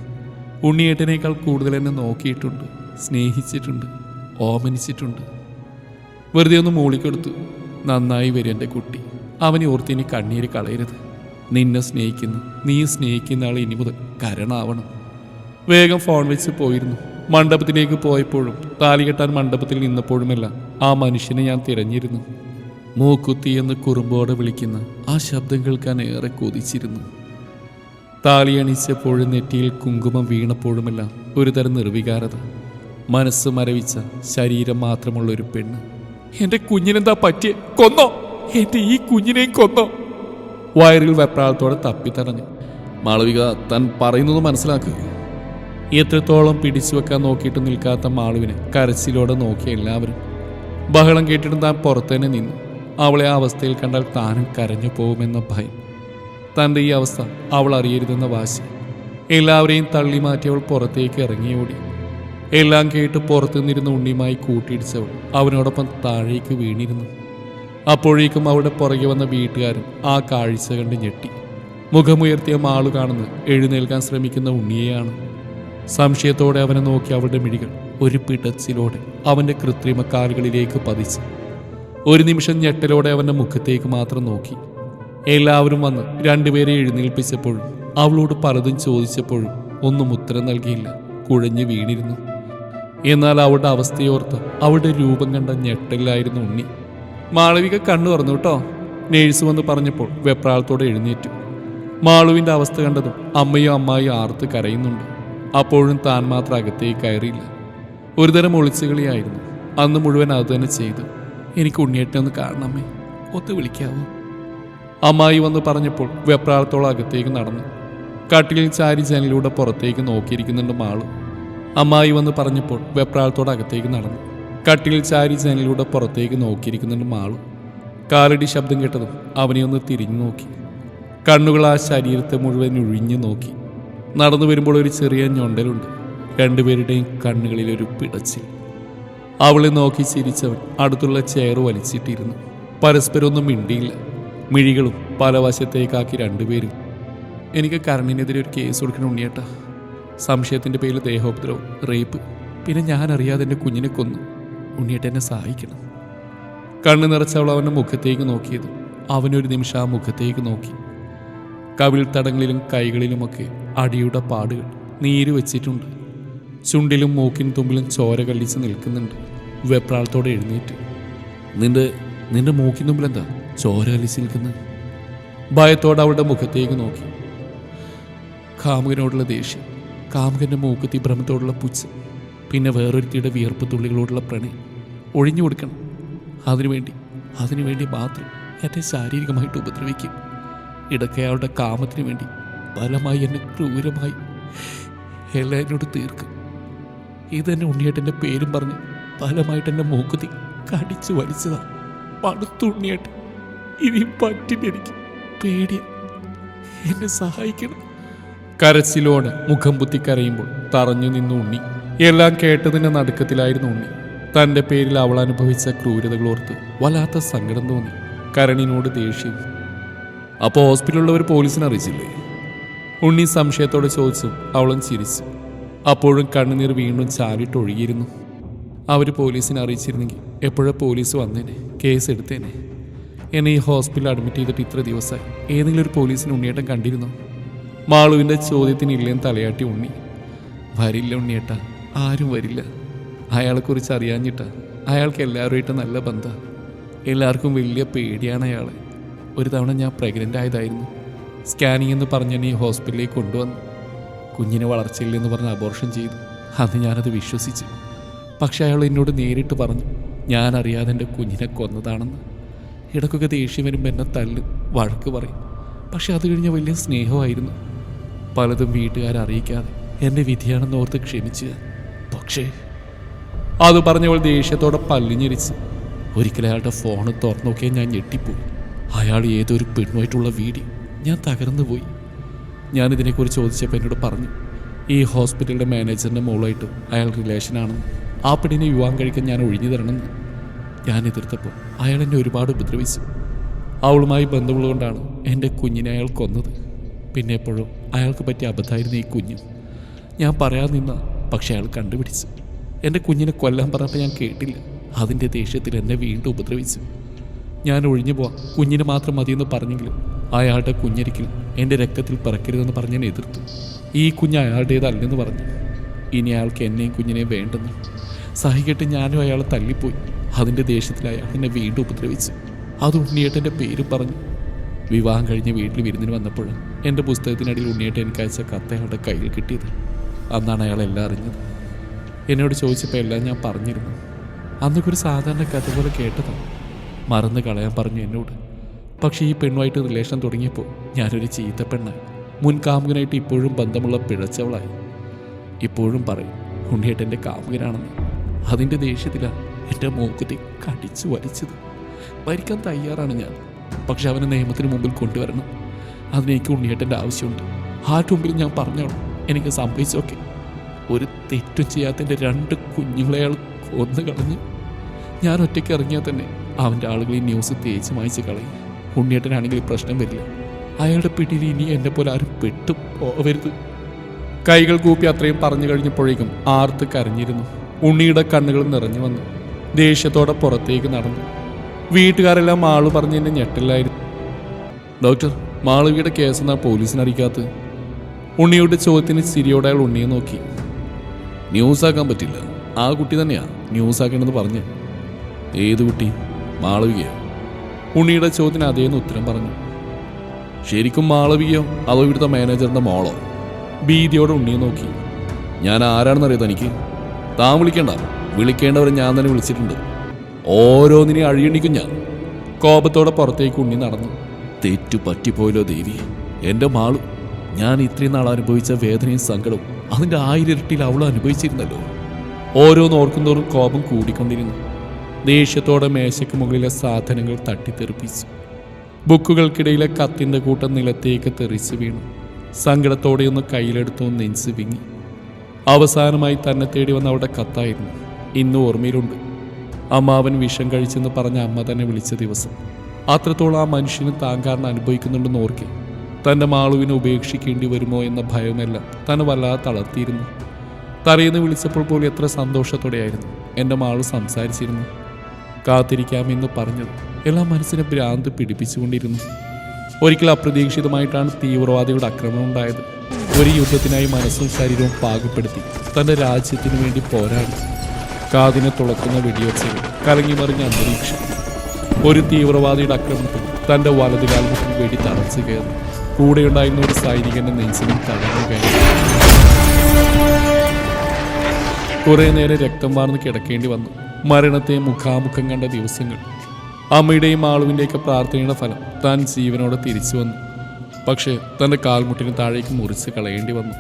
ഉണ്ണിയേട്ടനേക്കാൾ കൂടുതൽ എന്നെ നോക്കിയിട്ടുണ്ട്, സ്നേഹിച്ചിട്ടുണ്ട്, ഓമനിച്ചിട്ടുണ്ട്. വെറുതെ ഒന്ന് മൂളിക്കൊടുത്തു. നന്നായി വരും എൻ്റെ കുട്ടി. അവനെ ഓർത്ത് ഇനി കണ്ണീര് കളയരുത്. നിന്നെ സ്നേഹിക്കുന്നു, നീ സ്നേഹിക്കുന്ന ആൾ ഇനി മുതൽ കരണാവണം. വേഗം ഫോൺ വെച്ച് പോയിരുന്നു. മണ്ഡപത്തിലേക്ക് പോയപ്പോഴും താലി കെട്ടാൻ മണ്ഡപത്തിൽ നിന്നപ്പോഴുമെല്ലാം ആ മനുഷ്യനെ ഞാൻ തിരഞ്ഞിരുന്നു. മൂക്കുത്തി എന്ന് കുറുമ്പോടെ വിളിക്കുന്ന ആ ശബ്ദം കേൾക്കാൻ ഏറെ കൊതിച്ചിരുന്നു. താലി അണിച്ചപ്പോഴും നെറ്റിയിൽ കുങ്കുമം വീണപ്പോഴുമെല്ലാം ഒരുതരം നിർവികാരത. മനസ്സ് മരവിച്ച ശരീരം മാത്രമുള്ളൊരു പെണ്ണ്. എൻ്റെ കുഞ്ഞിനെന്താ പറ്റിയേ? കൊന്നോ? എൻ്റെ ഈ കുഞ്ഞിനെയും കൊന്നോ? വയറിൽ വെപ്രാളത്തോടെ തപ്പിത്തടഞ്ഞു. മാളവിക, താൻ പറയുന്നത് മനസ്സിലാക്കുക. എത്രത്തോളം പിടിച്ചു വെക്കാൻ നോക്കിയിട്ട് നിൽക്കാത്ത മാളുവിനെ കരച്ചിലോടെ നോക്കിയ എല്ലാവരും. ബഹളം കേട്ടിട്ടും താൻ പുറത്തുതന്നെ നിന്നു. അവളെ ആ അവസ്ഥയിൽ കണ്ടാൽ താനും കരഞ്ഞു പോകുമെന്ന ഭയം. തൻ്റെ ഈ അവസ്ഥ അവൾ അറിയരുതെന്ന വാശി. എല്ലാവരെയും തള്ളി മാറ്റി അവൾ പുറത്തേക്ക് ഇറങ്ങിയോടി. എല്ലാം കേട്ട് പുറത്തു നിന്നിരുന്ന ഉണ്ണിയുമായി കൂട്ടിയിടിച്ചവൾ അവനോടൊപ്പം താഴേക്ക് വീണിരുന്നു. അപ്പോഴേക്കും അവളുടെ പുറകെ വന്ന വീട്ടുകാരും ആ കാഴ്ച കണ്ട് ഞെട്ടി. മുഖമുയർത്തിയ മാളു കാണുന്നത് എഴുന്നേൽക്കാൻ ശ്രമിക്കുന്ന ഉണ്ണിയെയാണ്. സംശയത്തോടെ അവനെ നോക്കി അവളുടെ മിഴികൾ ഒരു പിടച്ചിലോടെ അവൻ്റെ കൃത്രിമ കാലുകളിലേക്ക് പതിച്ചു. ഒരു നിമിഷം ഞെട്ടലോടെ അവൻ്റെ മുഖത്തേക്ക് മാത്രം നോക്കി. എല്ലാവരും വന്ന് രണ്ടുപേരെ എഴുന്നേൽപ്പിച്ചപ്പോഴും അവളോട് പലതും ചോദിച്ചപ്പോഴും ഒന്നും ഉത്തരം നൽകിയില്ല. കുഴഞ്ഞു വീണിരുന്നു. എന്നാൽ അവളുടെ അവസ്ഥയോർത്ത് അവളുടെ രൂപം കണ്ട ഞെട്ടലിലായിരുന്നു ഉണ്ണി. മാളവിക കണ്ണു തുറന്നു കേട്ടോ, നേഴ്സ് വന്ന് പറഞ്ഞപ്പോൾ വെപ്രാളത്തോടെ എഴുന്നേറ്റു. മാളുവിൻ്റെ അവസ്ഥ കണ്ടതും അമ്മയും അമ്മായും ആർത്ത് കരയുന്നുണ്ട്. അപ്പോഴും താൻ മാത്രം അകത്തേക്ക് കയറിയില്ല. ഒരുതരം ഒളിച്ചുകളിയായിരുന്നു. അന്ന് മുഴുവൻ അത് തന്നെ ചെയ്തു. എനിക്ക് ഉണ്ണിയേട്ടനെ ഒന്ന് കാണണമേ, ഒത്ത് വിളിക്കാവോ? അമ്മായി വന്ന് പറഞ്ഞപ്പോൾ വെപ്രാളത്തോളം അകത്തേക്ക് നടന്നു. കട്ടിലിൽ ചാരി ജനലിലൂടെ പുറത്തേക്ക് നോക്കിയിരിക്കുന്നുണ്ട് മാളു. അമ്മായി വന്ന് പറഞ്ഞപ്പോൾ വെപ്രാളത്തോടെ അകത്തേക്ക് നടന്നു. കട്ടിലിൽ ചാരി ജനലിലൂടെ പുറത്തേക്ക് നോക്കിയിരിക്കുന്നുണ്ട് മാളു. കാലടി ശബ്ദം കേട്ടതും അവനെ ഒന്ന് തിരിഞ്ഞു നോക്കി. കണ്ണുകൾ ആ ശരീരത്തെ മുഴുവൻ ഒഴിഞ്ഞു നോക്കി. നടന്നു വരുമ്പോൾ ഒരു ചെറിയ ഞൊണ്ടലുണ്ട്. രണ്ടുപേരുടെയും കണ്ണുകളിലൊരു പിടച്ചിൽ. അവളെ നോക്കി ചിരിച്ചവൻ അടുത്തുള്ള ചെയർ വലിച്ചിട്ടിരുന്നു. പരസ്പരം ഒന്നും മിണ്ടിയില്ല. മിഴികളും പല വശത്തേക്കാക്കി രണ്ടുപേരും. എനിക്ക് കരണിനെതിരെ ഒരു കേസ് കൊടുക്കണം ഉണ്ണിയേട്ടാ. സംശയത്തിൻ്റെ പേരിൽ ദേഹോപദ്രവം, റേപ്പ്, പിന്നെ ഞാൻ അറിയാതെ എൻ്റെ കുഞ്ഞിനെ കൊന്നു. ഉണ്ണിയേട്ട എന്നെ സഹായിക്കണം. കണ്ണു നിറച്ചവൾ അവൻ്റെ മുഖത്തേക്ക് നോക്കിയത്. അവനൊരു നിമിഷം ആ മുഖത്തേക്ക് നോക്കി. കവിൾ തടങ്ങളിലും കൈകളിലുമൊക്കെ അടിയുടെ പാടുകൾ, നീര് വെച്ചിട്ടുണ്ട്. ചുണ്ടിലും മൂക്കിൻ തുമ്പിലും ചോര കള്ളിച്ച് നിൽക്കുന്നുണ്ട്. വെപ്രാളത്തോടെ എഴുന്നേറ്റ്. നിന്റെ മൂക്കിൻ തുമ്പിൽ എന്താ ചോര കല്ലിച്ച് നിൽക്കുന്നത്? ഭയത്തോടെ അവളുടെ മുഖത്തേക്ക് നോക്കി. കാമുകനോടുള്ള ദേഷ്യം, കാമുകൻ്റെ മൂക്കത്തി ഭ്രമത്തോടുള്ള പുച്ഛം, പിന്നെ വേറൊരുത്തിയുടെ വിയർപ്പ് തുള്ളികളോടുള്ള പ്രണയം. ഒഴിഞ്ഞു കൊടുക്കണം. അതിനുവേണ്ടി മാത്രം എന്നെ ശാരീരികമായിട്ട് ഉപദ്രവിക്കും. ഇടയ്ക്ക് അയാളുടെ കാമത്തിന് വേണ്ടി ബലമായി എന്നെ ക്രൂരമായി എല്ലാം എന്നോട് തീർക്കും. ഇതെന്നെ ഉണ്ണിയേട്ടൻ്റെ പേരും പറഞ്ഞ് ബലമായിട്ട് എന്നെ മൂക്കുത്തി കടിച്ചു വലിച്ചതാ. പടുത്തു ഉണ്ണിയേട്ടൻ, ഇനിയും പറ്റില്ല, എനിക്ക് പേടിയ, എന്നെ സഹായിക്കണം. കരച്ചിലോടെ മുഖം പുത്തി കരയുമ്പോൾ തറഞ്ഞു നിന്നു ഉണ്ണി. എല്ലാം കേട്ടതിൻ്റെ നടുക്കത്തിലായിരുന്നു ഉണ്ണി. തൻ്റെ പേരിൽ അവൾ അനുഭവിച്ച ക്രൂരതകളോർത്ത് വല്ലാത്ത സങ്കടം തോന്നി. കരണിനോട് ദേഷ്യം. അപ്പോൾ ഹോസ്പിറ്റലിലുള്ളവർ പോലീസിനെ അറിയിച്ചില്ലേ? ഉണ്ണി സംശയത്തോടെ ചോദിച്ചു. അവളും ചിരിച്ചു. അപ്പോഴും കണ്ണുനീർ വീണ്ടും ചാലിട്ടൊഴുകിയിരുന്നു. അവർ പോലീസിനെ അറിയിച്ചിരുന്നെങ്കിൽ എപ്പോഴും പോലീസ് വന്നേനെ, കേസ് എടുത്തേനെ. എന്നെ ഈ ഹോസ്പിറ്റലിൽ അഡ്മിറ്റ് ചെയ്തിട്ട് ഇത്ര ദിവസമായി. ഏതെങ്കിലും ഒരു പോലീസിന് ഉണ്ണിയേട്ടൻ കണ്ടിരുന്നോ? മാളുവിൻ്റെ ചോദ്യത്തിന് ഇല്ലേന്ന് തലയാട്ടി ഉണ്ണി. വരില്ല ഉണ്ണിയേട്ട, ആരും വരില്ല. അയാളെക്കുറിച്ച് അറിയാഞ്ഞിട്ടാ. അയാൾക്ക് എല്ലാവരുമായിട്ട് നല്ല ബന്ധമാണ്. എല്ലാവർക്കും വലിയ പേടിയാണ് അയാളെ. ഒരു തവണ ഞാൻ പ്രഗ്നൻ്റ് ആയതായിരുന്നു. സ്കാനിങ് എന്ന് പറഞ്ഞ് എന്നെ ഈ ഹോസ്പിറ്റലിലേക്ക് കൊണ്ടുവന്നു. കുഞ്ഞിനെ വളർച്ചയില്ലെന്ന് പറഞ്ഞ് അബോർഷൻ ചെയ്തു. അന്ന് ഞാനത് വിശ്വസിച്ചു. പക്ഷെ അയാൾ എന്നോട് നേരിട്ട് പറഞ്ഞു ഞാൻ അറിയാതെ എൻ്റെ കുഞ്ഞിനെ കൊന്നതാണെന്ന്. ഇടയ്ക്കൊക്കെ ദേഷ്യം വരുമ്പോൾ എന്നെ തല്ലും, വഴക്ക് പറയും. പക്ഷെ അത് കഴിഞ്ഞ വലിയ സ്നേഹമായിരുന്നു. പലതും വീട്ടുകാരറിയിക്കാതെ എൻ്റെ വിധിയാണെന്ന് ഓർത്ത് ക്ഷമിച്ചു. പക്ഷേ അത് പറഞ്ഞവൾ ദേഷ്യത്തോടെ പല്ലിഞ്ഞിരിച്ച്. ഒരിക്കലും അയാളുടെ ഫോണ് തുറന്നു നോക്കിയാൽ ഞാൻ ഞെട്ടിപ്പോയി. അയാൾ ഏതൊരു പെണ്ണുമായിട്ടുള്ള വീഡിയോ. ഞാൻ തകർന്നു പോയി. ഞാനിതിനെക്കുറിച്ച് ചോദിച്ചപ്പോൾ എന്നോട് പറഞ്ഞു ഈ ഹോസ്പിറ്റലിൻ്റെ മാനേജറിൻ്റെ മോളായിട്ട് അയാൾ റിലേഷനാണെന്ന്. ആ പെണ്ണിനെ വിവാഹം കഴിക്കാൻ ഞാൻ ഒഴിഞ്ഞു തരണമെന്ന്. ഞാൻ എതിർത്തപ്പോൾ അയാൾ എന്നെ ഒരുപാട് ഉപദ്രവിച്ചു. അവളുമായി ബന്ധമുള്ളതുകൊണ്ടാണ് എൻ്റെ കുഞ്ഞിനെ അയാൾ കൊന്നത്. പിന്നെ എപ്പോഴും അയാൾക്ക് പറ്റിയ അബദ്ധമായിരുന്നു ഈ കുഞ്ഞും. ഞാൻ പറയാൻ നിന്ന, പക്ഷെ അയാൾ കണ്ടുപിടിച്ചു. എൻ്റെ കുഞ്ഞിനെ കൊല്ലാൻ പറഞ്ഞപ്പോൾ ഞാൻ കേട്ടില്ല. അതിൻ്റെ ദേഷ്യത്തിൽ എന്നെ വീണ്ടും ഉപദ്രവിച്ചു. ഞാൻ ഒഴിഞ്ഞു പോവാം, കുഞ്ഞിന് മാത്രം മതിയെന്ന് പറഞ്ഞെങ്കിലും അയാളുടെ കുഞ്ഞൊരിക്കലും എൻ്റെ രക്തത്തിൽ പിറക്കരുതെന്ന് പറഞ്ഞ് ഞാൻ എതിർത്തു. ഈ കുഞ്ഞ് അയാളുടേതല്ലെന്ന് പറഞ്ഞു. ഇനി അയാൾക്ക് എന്നെയും കുഞ്ഞിനെയും വേണ്ടെന്ന്. സഹികെട്ട് ഞാനും അയാളെ തല്ലിപ്പോയി. അതിൻ്റെ ദേഷ്യത്തിൽ അയാൾ എന്നെ വീണ്ടും ഉപദ്രവിച്ചു. അത് ഉണ്ണിയേട്ടൻ്റെ പേര് പറഞ്ഞു. വിവാഹം കഴിഞ്ഞ് വീട്ടിൽ വിരുന്നിന് വന്നപ്പോൾ എൻ്റെ പുസ്തകത്തിനടിയിൽ ഉണ്ണിയേട്ടൻ എനിക്ക് അയച്ച കത്ത് അയാളുടെ കയ്യിൽ കിട്ടിയത്. അന്നാണ് അയാൾ എല്ലാം അറിഞ്ഞത്. എന്നോട് ചോദിച്ചപ്പോൾ എല്ലാം ഞാൻ പറഞ്ഞിരുന്നു. അന്നൊക്കെ ഒരു സാധാരണ കഥ പോലെ കേട്ടതാണ്. മറന്ന് കളയാൻ പറഞ്ഞു എന്നോട്. പക്ഷേ ഈ പെണ്ണുമായിട്ട് റിലേഷൻ തുടങ്ങിയപ്പോൾ ഞാനൊരു ചീത്ത പെണ്ണായി. മുൻ കാമുകനായിട്ട് ഇപ്പോഴും ബന്ധമുള്ള പിഴച്ചവളായി. ഇപ്പോഴും പറയും ഉണ്ണിയേട്ടൻ്റെ കാമുകനാണെന്ന്. അതിൻ്റെ ദേഷ്യത്തിലാണ് എൻ്റെ മൂക്കുത്തി കടിച്ചു വലിച്ചത്. മരിക്കാൻ തയ്യാറാണ് ഞാൻ. പക്ഷെ അവനെ നിയമത്തിന് മുമ്പിൽ കൊണ്ടുവരണം. അതിനെനിക്ക് ഉണ്ണിയേട്ടൻ്റെ ആവശ്യമുണ്ട്. ആരുടെ മുമ്പിൽ ഞാൻ പറഞ്ഞോളാം എനിക്ക് സംഭവിച്ചൊക്കെ. ഒരു തെറ്റും ചെയ്യാത്തതിൻ്റെ 2 കുഞ്ഞുങ്ങളെ അയാൾ കൊന്നു കളഞ്ഞ്. ഞാൻ ഒറ്റയ്ക്ക് ഇറങ്ങിയാൽ തന്നെ അവൻ്റെ ആളുകൾ ഈ ന്യൂസ് തേച്ച് മായ്ച്ച് കളയും. ഉണ്ണിയേട്ടനാണെങ്കിൽ പ്രശ്നം വരില്ല. അയാളുടെ പിടിയിൽ ഇനി എന്നെ പോലെ ആരും പെട്ടു പോവരുത്. കൈകൾ കൂപ്പി അത്രയും പറഞ്ഞു കഴിഞ്ഞപ്പോഴേക്കും ആർത്ത് കരഞ്ഞിരുന്നു. ഉണ്ണിയുടെ കണ്ണുകൾ നിറഞ്ഞു വന്നു. ദേഷ്യത്തോടെ പുറത്തേക്ക് നടന്നു. വീട്ടുകാരെല്ലാം മാളു പറഞ്ഞ് എന്നെ ഞെട്ടില്ലായിരുന്നു. ഡോക്ടർ, മാളവിയുടെ കേസെന്നാ പോലീസിനെ അറിയിക്കാത്തത്? ഉണ്ണിയുടെ ചോദ്യത്തിന് ചിരിയോടെ അയാൾ ഉണ്ണിയെ നോക്കി. ന്യൂസാക്കാൻ പറ്റില്ല. ആ കുട്ടി തന്നെയാ ന്യൂസാക്കണമെന്ന് പറഞ്ഞു. ഏത് കുട്ടി? മാളവികയോ? ഉണ്ണിയുടെ ചോദ്യത്തിന് അതേന്ന് ഉത്തരം പറഞ്ഞു. ശരിക്കും മാളവികയോ അതോ ഇവിടുത്തെ മാനേജറിൻ്റെ മോളോ? ഭീതിയോടെ ഉണ്ണിയെ നോക്കി. ഞാൻ ആരാണെന്നറിയോ തനിക്ക്? താൻ വിളിക്കേണ്ട, വിളിക്കേണ്ടവരെ ഞാൻ തന്നെ വിളിച്ചിട്ടുണ്ട്. ഓരോന്നിനെ അഴിയണിക്കും ഞാൻ. കോപത്തോടെ പുറത്തേക്ക് ഉണ്ണി നടന്നു. തെറ്റു പറ്റിപ്പോയല്ലോ ദേവി, എൻ്റെ മാളു. ഞാൻ ഇത്രയും നാൾ അനുഭവിച്ച വേദനയും സങ്കടവും അതിൻ്റെ 1000 ഇരട്ടിയിൽ അവൾ അനുഭവിച്ചിരുന്നല്ലോ. ഓരോന്ന് ഓർക്കുന്നതോറും കോപം കൂടിക്കൊണ്ടിരുന്നു. ദേഷ്യത്തോടെ മേശയ്ക്ക് മുകളിലെ സാധനങ്ങൾ തട്ടിത്തെറിപ്പിച്ചു. ബുക്കുകൾക്കിടയിലെ കത്തിൻ്റെ കൂട്ടം നിലത്തേക്ക് തെറിച്ചു വീണു. സങ്കടത്തോടെയൊന്ന് കയ്യിലെടുത്തു നെഞ്ച് വിങ്ങി. അവസാനമായി തന്നെ തേടി വന്ന അവളുടെ കത്തായിരുന്നു. ഇന്ന് ഓർമ്മയിലുണ്ട്. അമ്മാവൻ വിഷം കഴിച്ചെന്ന് പറഞ്ഞ അമ്മ തന്നെ വിളിച്ച ദിവസം. അത്രത്തോളം ആ മനുഷ്യന് താൻ കാരണം അനുഭവിക്കുന്നുണ്ടെന്ന് ഓർക്കെ തൻ്റെ മാളുവിനെ ഉപേക്ഷിക്കേണ്ടി വരുമോ എന്ന ഭയമെല്ലാം തന്നെ വല്ലാതെ തളർത്തിയിരുന്നു. തറയെന്ന് വിളിച്ചപ്പോൾ പോലും എത്ര സന്തോഷത്തോടെയായിരുന്നു എൻ്റെ മാളു സംസാരിച്ചിരുന്നു. കാത്തിരിക്കാമെന്ന് പറഞ്ഞത് എല്ലാം മനസ്സിനെ ഭ്രാന്ത് പിടിപ്പിച്ചുകൊണ്ടിരുന്നു. ഒരിക്കൽ അപ്രതീക്ഷിതമായിട്ടാണ് തീവ്രവാദികളുടെ ആക്രമണം ഉണ്ടായത്. ഒരു യുദ്ധത്തിനായി മനസ്സും ശരീരവും പാകപ്പെടുത്തി തൻ്റെ രാജ്യത്തിനു വേണ്ടി പോരാടി. കാതിനെ തുളക്കുന്ന വെടിവെച്ചത് കലങ്ങി മറിഞ്ഞ അന്തരീക്ഷം. ഒരു തീവ്രവാദിയുടെ ആക്രമണത്തിൽ തൻ്റെ വലതുകാൽമുഖം വെടി തടച്ചു കയറി. കൂടെയുണ്ടായിരുന്ന ഒരു സൈനികന്റെ നെഞ്ചിനും തടഞ്ഞു കയറി. കുറെ നേരം രക്തം വാർന്ന് കിടക്കേണ്ടി വന്നു. മരണത്തെ മുഖാമുഖം കണ്ട ദിവസങ്ങൾ. അമ്മയുടെയും ആളുവിൻ്റെയൊക്കെ പ്രാർത്ഥനയുടെ ഫലം താൻ ജീവനോടെ തിരിച്ചു വന്നു. പക്ഷേ തൻ്റെ കാൽമുട്ടിന് താഴേക്ക് മുറിച്ച് കളയേണ്ടി വന്നു.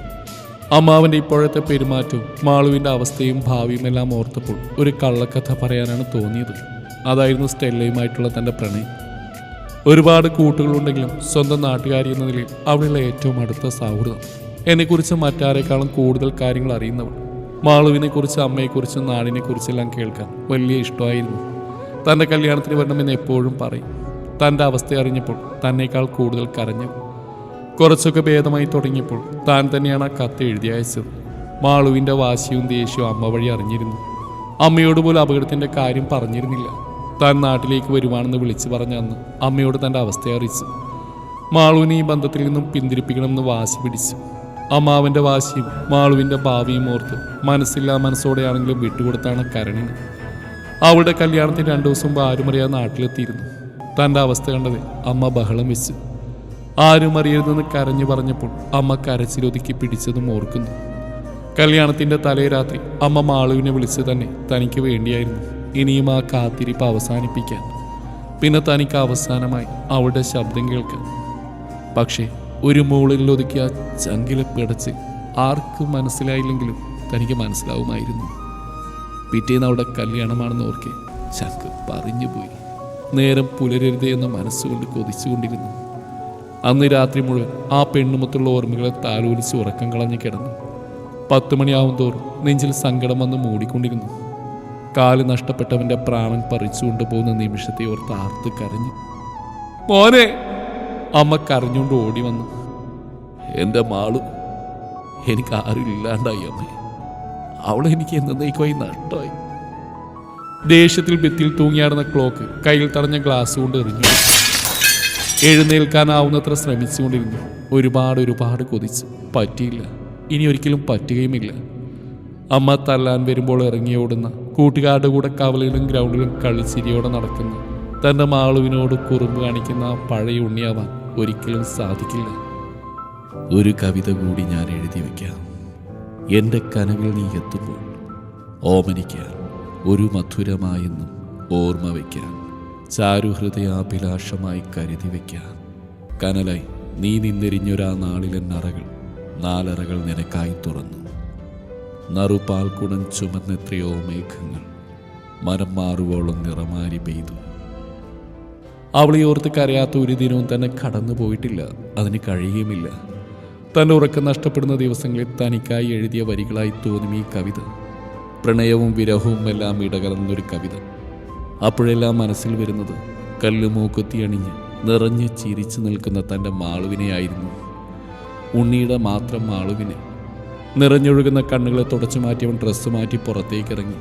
അമ്മാവൻ്റെ ഇപ്പോഴത്തെ പെരുമാറ്റവും മാളുവിൻ്റെ അവസ്ഥയും ഭാവിയും എല്ലാം ഓർത്തപ്പോൾ ഒരു കള്ളക്കഥ പറയാനാണ് തോന്നിയത്. അതായിരുന്നു സ്റ്റെല്ലയുമായിട്ടുള്ള തൻ്റെ പ്രണയം. ഒരുപാട് കൂട്ടുകളുണ്ടെങ്കിലും സ്വന്തം നാട്ടുകാരി എന്ന നിലയിൽ അവളുള്ള ഏറ്റവും അടുത്ത സൗഹൃദം. എന്നെക്കുറിച്ച് മറ്റാരെക്കാളും കൂടുതൽ കാര്യങ്ങൾ അറിയുന്നവൾ. മാളുവിനെക്കുറിച്ച്, അമ്മയെക്കുറിച്ചും നാടിനെക്കുറിച്ചെല്ലാം കേൾക്കാൻ വലിയ ഇഷ്ടമായിരുന്നു. തൻ്റെ കല്യാണത്തിന് വരണമെന്ന് എപ്പോഴും പറയും. തൻ്റെ അവസ്ഥ അറിഞ്ഞപ്പോൾ തന്നേക്കാൾ കൂടുതൽ കരഞ്ഞു. കുറച്ചൊക്കെ ഭേദമായി തുടങ്ങിയപ്പോൾ താൻ തന്നെയാണ് ആ കത്ത് എഴുതി അയച്ചത്. മാളുവിൻ്റെ വാശിയും ദേഷ്യവും അമ്മ വഴി അറിഞ്ഞിരുന്നു. അമ്മയോട് പോലും അപകടത്തിൻ്റെ കാര്യം പറഞ്ഞിരുന്നില്ല. താൻ നാട്ടിലേക്ക് വരുവാണെന്ന് വിളിച്ചു പറഞ്ഞ അന്ന് അമ്മയോട് തൻ്റെ അവസ്ഥ അറിയിച്ചു. മാളുവിനെ ഈ ബന്ധത്തിൽ നിന്നും പിന്തിരിപ്പിക്കണമെന്ന് വാശി പിടിച്ചു. അമ്മാവൻ്റെ വാശിയും മാളുവിൻ്റെ ഭാവിയും ഓർത്ത് മനസ്സില്ലാ മനസ്സോടെയാണെങ്കിലും വിട്ടുകൊടുത്താണ് കരണിന്. അവളുടെ കല്യാണത്തിന് 2 ദിവസം മുമ്പ് ആരുമറിയാതെ നാട്ടിലെത്തിയിരുന്നു. തൻ്റെ അവസ്ഥ കണ്ടത് അമ്മ ബഹളം വെച്ചു. ആരും അറിയരുതെന്ന് കരഞ്ഞു പറഞ്ഞപ്പോൾ അമ്മ കരച്ചിലൊതുക്കി പിടിച്ചതും ഓർക്കുന്നു. കല്യാണത്തിൻ്റെ തലേ രാത്രി അമ്മ മാളുവിനെ വിളിച്ച് തന്നെ തനിക്ക് വേണ്ടിയായിരുന്നു ഇനിയും ആ കാത്തിരിപ്പ് അവസാനിപ്പിക്കാൻ. പിന്നെ തനിക്ക് അവസാനമായി അവളുടെ ശബ്ദം കേൾക്കാൻ. പക്ഷേ ഒരു മൂളിലൊതുക്കിയ ചങ്കിലെ പിടച്ച് ആർക്കും മനസ്സിലായില്ലെങ്കിലും തനിക്ക് മനസ്സിലാവുമായിരുന്നു. പിറ്റേന്ന് അവിടെ കല്യാണമാണെന്ന് ഓർക്കെ ചങ്ക് പറഞ്ഞുപോയി. നേരം പുലരരുതേ എന്ന മനസ്സുകൊണ്ട് കൊതിച്ചുകൊണ്ടിരുന്നു. അന്ന് രാത്രി മുഴുവൻ ആ പെണ്ണുമൊത്തുള്ള ഓർമ്മകളെ താലോലിച്ച് ഉറക്കം കളഞ്ഞ് കിടന്നു. 10 മണിയാവും തോറും നെഞ്ചിൽ സങ്കടം വന്ന് മൂടിക്കൊണ്ടിരുന്നു. കാല് നഷ്ടപ്പെട്ടവൻ്റെ പ്രാണൻ പറിച്ചുകൊണ്ട് പോകുന്ന നിമിഷത്തെ ഓർത്ത് ആർത്ത് കരഞ്ഞു. മോനെ! അമ്മ കരഞ്ഞുകൊണ്ട് ഓടി വന്നു. എൻ്റെ മാളു, എനിക്ക് ആരും ഇല്ലാണ്ടായി അമ്മേ. അവളെനിക്ക് എന്നേക്കുമായി നഷ്ടമായി. ദേഷ്യത്തിൽ ഭിത്തിയിൽ തൂങ്ങിയാടുന്ന ക്ലോക്ക് കയ്യിൽ തടഞ്ഞ ഗ്ലാസ് കൊണ്ട് എറിഞ്ഞു. എഴുന്നേൽക്കാനാവുന്നത്ര ശ്രമിച്ചുകൊണ്ടിരുന്നു. ഒരുപാട് കൊതിച്ചു. പറ്റിയില്ല. ഇനി ഒരിക്കലും പറ്റുകയുമില്ല. അമ്മ തല്ലാൻ വരുമ്പോൾ ഇറങ്ങിയോടുന്ന, കൂട്ടുകാരുടെ കൂടെ കവലയിലും ഗ്രൗണ്ടിലും കളിച്ചിരിയോടെ നടക്കുന്ന തൻ്റെ മാളുവിനോട് കുറുമ്പ് കാണിക്കുന്ന ആ പഴയ ഉണ്ണിയാവാൻ ഒരിക്കലും സാധിക്കില്ല. ഒരു കവിത കൂടി ഞാൻ എഴുതി വയ്ക്കാം. എൻ്റെ കനവിൽ നീ എത്തുമ്പോൾ ഓമനിക്കാൻ, ഒരു മധുരമായെന്നും ഓർമ്മ വയ്ക്കാൻ, ചാരുഹൃദയാഭിലാഷമായി കരുതി വയ്ക്കാൻ. കനലായി നീ നിന്നെരിഞ്ഞൊരാ നാളിലെ നറകൾ 4 അറകൾ നിനക്കായി തുറന്നു. നറുപാൽ കുടം ചുമന്നെത്രയോ മേഘങ്ങൾ മരം മാറുവോളം നിറമാരി പെയ്തു. അവളെ ഓർത്ത് കരയാത്ത ഒരു ദിനവും തന്നെ കടന്നു പോയിട്ടില്ല. അതിന് കഴിയുമില്ല. തൻ്റെ ഉറക്കം നഷ്ടപ്പെടുന്ന ദിവസങ്ങളിൽ തനിക്കായി എഴുതിയ വരികളായി തോന്നും ഈ കവിത. പ്രണയവും വിരഹവും എല്ലാം ഇടകലർന്നൊരു കവിത. അപ്പോഴെല്ലാം മനസ്സിൽ വരുന്നത് കല്ലുമൂക്കുത്തി അണിഞ്ഞ് നിറഞ്ഞ് ചിരിച്ചു നിൽക്കുന്ന തൻ്റെ മാളുവിനെയായിരുന്നു. ഉണ്ണിയുടെ മാത്രം മാളുവിനെ. നിറഞ്ഞൊഴുകുന്ന കണ്ണുകളെ തുടച്ചു മാറ്റിയവൻ ഡ്രസ്സ് മാറ്റി പുറത്തേക്കിറങ്ങി.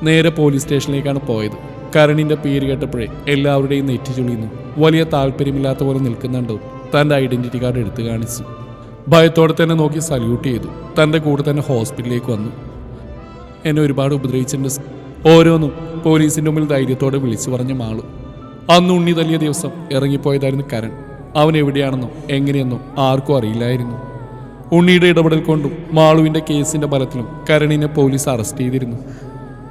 നേരെ പോലീസ് സ്റ്റേഷനിലേക്കാണ് പോയത്. കരണിൻ്റെ പേര് കേട്ടപ്പോഴേ എല്ലാവരുടെയും നെറ്റി ചുളിയുന്നു. വലിയ താല്പര്യമില്ലാത്ത പോലെ നിൽക്കുന്നുണ്ടോ. തൻ്റെ ഐഡൻറ്റിറ്റി കാർഡ് എടുത്തു കാണിച്ചു. ഭയത്തോടെ തന്നെ നോക്കി സല്യൂട്ട് ചെയ്തു. തൻ്റെ കൂടെ തന്നെ ഹോസ്പിറ്റലിലേക്ക് വന്നു. എന്നെ ഒരുപാട് ഉപദ്രവിച്ചിട്ടുണ്ട്. ഓരോന്നും പോലീസിൻ്റെ മുമ്പിൽ ധൈര്യത്തോടെ വിളിച്ചു പറഞ്ഞ മാളു. അന്ന് ഉണ്ണി തല്ലിയ ദിവസം ഇറങ്ങിപ്പോയതായിരുന്നു കരൺ. അവൻ എവിടെയാണെന്നോ എങ്ങനെയെന്നോ ആർക്കും അറിയില്ലായിരുന്നു. ഉണ്ണിയുടെ ഇടപെടൽ കൊണ്ടും മാളുവിൻ്റെ കേസിൻ്റെ ബലത്തിലും കരണിനെ പോലീസ് അറസ്റ്റ് ചെയ്തിരുന്നു.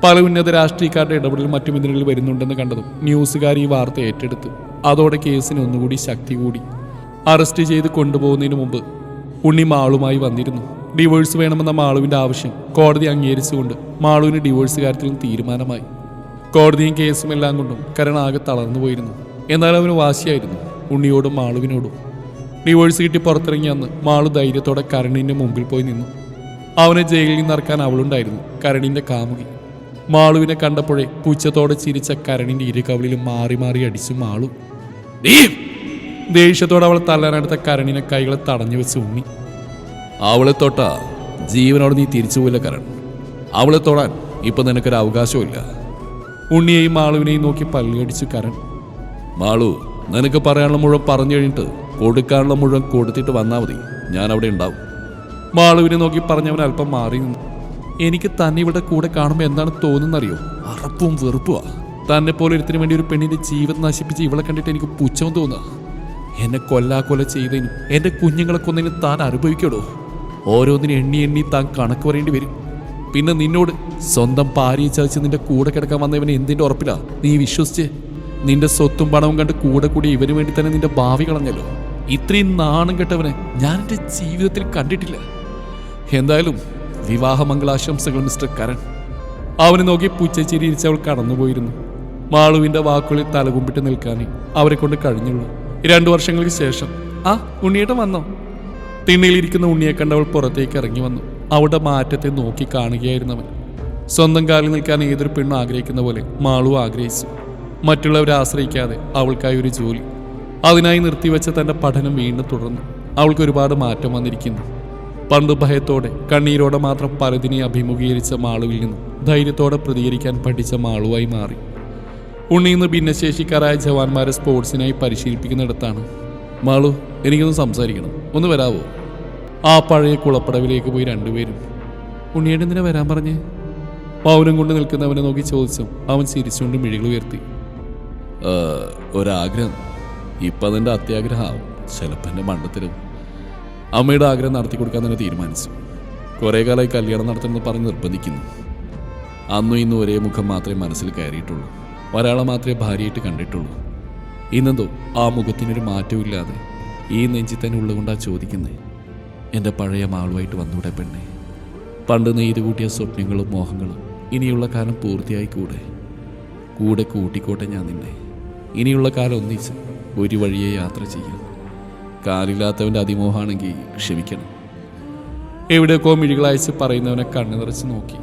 പല ഉന്നത രാഷ്ട്രീയക്കാരുടെ ഇടപെടൽ മറ്റു മുന്നണികളിൽ വരുന്നുണ്ടെന്ന് കണ്ടതും ന്യൂസുകാർ ഈ വാർത്ത ഏറ്റെടുത്തു. അതോടെ കേസിന് ഒന്നുകൂടി ശക്തി കൂടി. അറസ്റ്റ് ചെയ്ത് കൊണ്ടുപോകുന്നതിന് മുമ്പ് ഉണ്ണി മാളുമായി വന്നിരുന്നു. ഡിവോഴ്സ് വേണമെന്ന മാളുവിൻ്റെ ആവശ്യം കോടതി അംഗീകരിച്ചുകൊണ്ട് മാളുവിന് ഡിവോഴ്സ് കാര്യത്തിലും തീരുമാനമായി. കോടതിയും കേസും എല്ലാം കൊണ്ടും കരൺ ആകെ തളർന്നു പോയിരുന്നു. എന്നാൽ അവന് വാശിയായിരുന്നു ഉണ്ണിയോടും മാളുവിനോടും. ഡിവോഴ്സ് കിട്ടി പുറത്തിറങ്ങി അന്ന് മാളു ധൈര്യത്തോടെ കരണിൻ്റെ മുമ്പിൽ പോയി നിന്നു. അവനെ ജയിലിൽ നിന്ന് ഇറക്കാൻ അവളുണ്ടായിരുന്നു, കരണിൻ്റെ കാമുകി. മാളുവിനെ കണ്ടപ്പോഴേ പുച്ഛത്തോടെ ചിരിച്ച കരണിൻ്റെ ഇരുകവളിലും മാറി മാറി അടിച്ചു മാളു. ദേഷ്യത്തോടെ അവൾ തല്ലാനടുത്ത കരണിനെ കൈകളെ തടഞ്ഞു വെച്ച് ഉണ്ണി. അവളെ തൊട്ടാ ജീവനോട് നീ തിരിച്ചു പോയില്ല കരൺ. അവളെ തൊടാൻ ഇപ്പൊ നിനക്കൊരു അവകാശമില്ല. ഉണ്ണിയെയും മാളുവിനെയും നോക്കി പല്ലിയടിച്ചു കരൺ. മാളു, നിനക്ക് പറയാനുള്ള മുഴുവൻ പറഞ്ഞു കഴിഞ്ഞിട്ട് കൊടുക്കാനുള്ള മുഴുവൻ കൊടുത്തിട്ട് വന്നാൽ മതി. ഞാൻ അവിടെ ഉണ്ടാവും. മാളുവിനെ നോക്കി പറഞ്ഞവൻ അല്പം മാറി നിന്നു. എനിക്ക് തന്നെ ഇവിടെ കൂടെ കാണുമ്പോൾ എന്താണ് തോന്നുന്നറിയോ? അറപ്പും വെറുപ്പുവാ. തന്നെ പോലെ ഒരുത്തിന് വേണ്ടി ഒരു പെണ്ണിന്റെ ജീവിതം നശിപ്പിച്ച് ഇവളെ കണ്ടിട്ട് എനിക്ക് പുച്ഛം തോന്നുക. എന്നെ കൊല്ലാക്കൊല ചെയ്തതിനും എൻ്റെ കുഞ്ഞുങ്ങളെ കൊന്നതിനും താൻ അനുഭവിക്കടോ. ഓരോന്നിനും എണ്ണി എണ്ണി താൻ കണക്ക് പറയേണ്ടി വരും. പിന്നെ നിന്നോട് സ്വന്തം ഭാര്യയെ ചതിച്ച് നിന്റെ കൂടെ കിടക്കാൻ വന്നവനെ എന്തിൻ്റെ ഉറപ്പിലാ നീ വിശ്വസിച്ച്? നിന്റെ സ്വത്തും പണവും കണ്ട് കൂടെ കൂടി ഇവന് വേണ്ടി തന്നെ നിന്റെ ഭാവി കളഞ്ഞല്ലോ. ഇത്രയും നാണം കെട്ടവനെ ഞാൻ എൻ്റെ ജീവിതത്തിൽ കണ്ടിട്ടില്ല. എന്തായാലും വിവാഹമംഗളാശംസകൾ മിസ്റ്റർ കരൺ. അവനെ നോക്കി പുച്ഛച്ചിരിച്ച് അവൾ കടന്നുപോയിരുന്നു. മാളുവിന്റെ വാക്കുകളിൽ തലകുമ്പിട്ട് നിൽക്കാനേ അവരെ കൊണ്ട് കഴിഞ്ഞുള്ളൂ. 2 വർഷങ്ങൾക്ക് ശേഷം ഉണ്ണിയേട്ടൻ വന്നോ? തിണ്ണയിലിരിക്കുന്ന ഉണ്ണിയെ കണ്ടവൾ പുറത്തേക്ക് ഇറങ്ങി വന്നു. അവളുടെ മാറ്റത്തെ നോക്കി കാണുകയായിരുന്നവൻ. സ്വന്തം കാലിൽ നിൽക്കാൻ ഏതൊരു പെണ്ണും ആഗ്രഹിക്കുന്ന പോലെ മാളു ആഗ്രഹിച്ചു. മറ്റുള്ളവരെ ആശ്രയിക്കാതെ അവൾക്കായി ഒരു ജോലി. അതിനായി നിർത്തിവെച്ച തന്റെ പഠനം വീണ്ടും തുടർന്നു. അവൾക്ക് ഒരുപാട് മാറ്റം വന്നിരിക്കുന്നു. പണ്ട് ഭയത്തോടെ കണ്ണീരോടെ മാത്രം പലതിനെ അഭിമുഖീകരിച്ച മാളുവിൽ നിന്നും ധൈര്യത്തോടെ പ്രതികരിക്കാൻ പഠിച്ച മാളുവായി മാറി. ഉണ്ണിന്ന് ഭിന്നശേഷിക്കാരായ ജവാന്മാരെ സ്പോർട്സിനായി പരിശീലിപ്പിക്കുന്നിടത്താണ്. മാളു, എനിക്കൊന്ന് സംസാരിക്കണം, ഒന്ന് വരാവോ? ആ പഴയ കുളപ്പടവിലേക്ക് പോയി രണ്ടുപേരും. ഉണ്ണിയേട്ടൻ എന്തിനാ വരാൻ പറഞ്ഞേ? മൗനം കൊണ്ട് നിൽക്കുന്നവനെ നോക്കി ചോദിച്ചു. അവൻ ചിരിച്ചുകൊണ്ട് മിഴികൾ ഉയർത്തി. ഒരാഗ്രഹം. ഇപ്പം അതിൻ്റെ അത്യാഗ്രഹമാവും, ചിലപ്പോൾ എൻ്റെ മണ്ടത്തിലും. അമ്മയുടെ ആഗ്രഹം നടത്തി കൊടുക്കാൻ തന്നെ തീരുമാനിച്ചു. കുറേ കാലമായി കല്യാണം നടത്തണമെന്ന് പറഞ്ഞ് നിർബന്ധിക്കുന്നു. അന്നും ഇന്നും ഒരേ മുഖം മാത്രമേ മനസ്സിൽ കയറിയിട്ടുള്ളൂ. ഒരാളെ മാത്രമേ ഭാര്യയായിട്ട് കണ്ടിട്ടുള്ളൂ. ഇന്നെന്തോ ആ മുഖത്തിനൊരു മാറ്റമില്ലാതെ ഈ നെഞ്ചി തന്നെ ഉള്ളുകൊണ്ടാ ചോദിക്കുന്നത്, എൻ്റെ പഴയ മാളുമായിട്ട് വന്നൂടെ പെണ്ണെ? പണ്ട് നെയ്ത് കൂട്ടിയ സ്വപ്നങ്ങളും മോഹങ്ങളും ഇനിയുള്ള കാലം പൂർത്തിയായി കൂടെ കൂട്ടിക്കോട്ടെ ഞാൻ നിന്നെ. ഇനിയുള്ള കാലം ഒന്നിച്ച് ഒരു വഴിയെ യാത്ര ചെയ്യാം. കാലില്ലാത്തവൻ്റെ അതിമോഹമാണെങ്കിൽ ക്ഷമിക്കണം. എവിടെയൊക്കെ മിഴികളയച്ച് പറയുന്നവനെ കണ്ണു നിറച്ച് നോക്കി.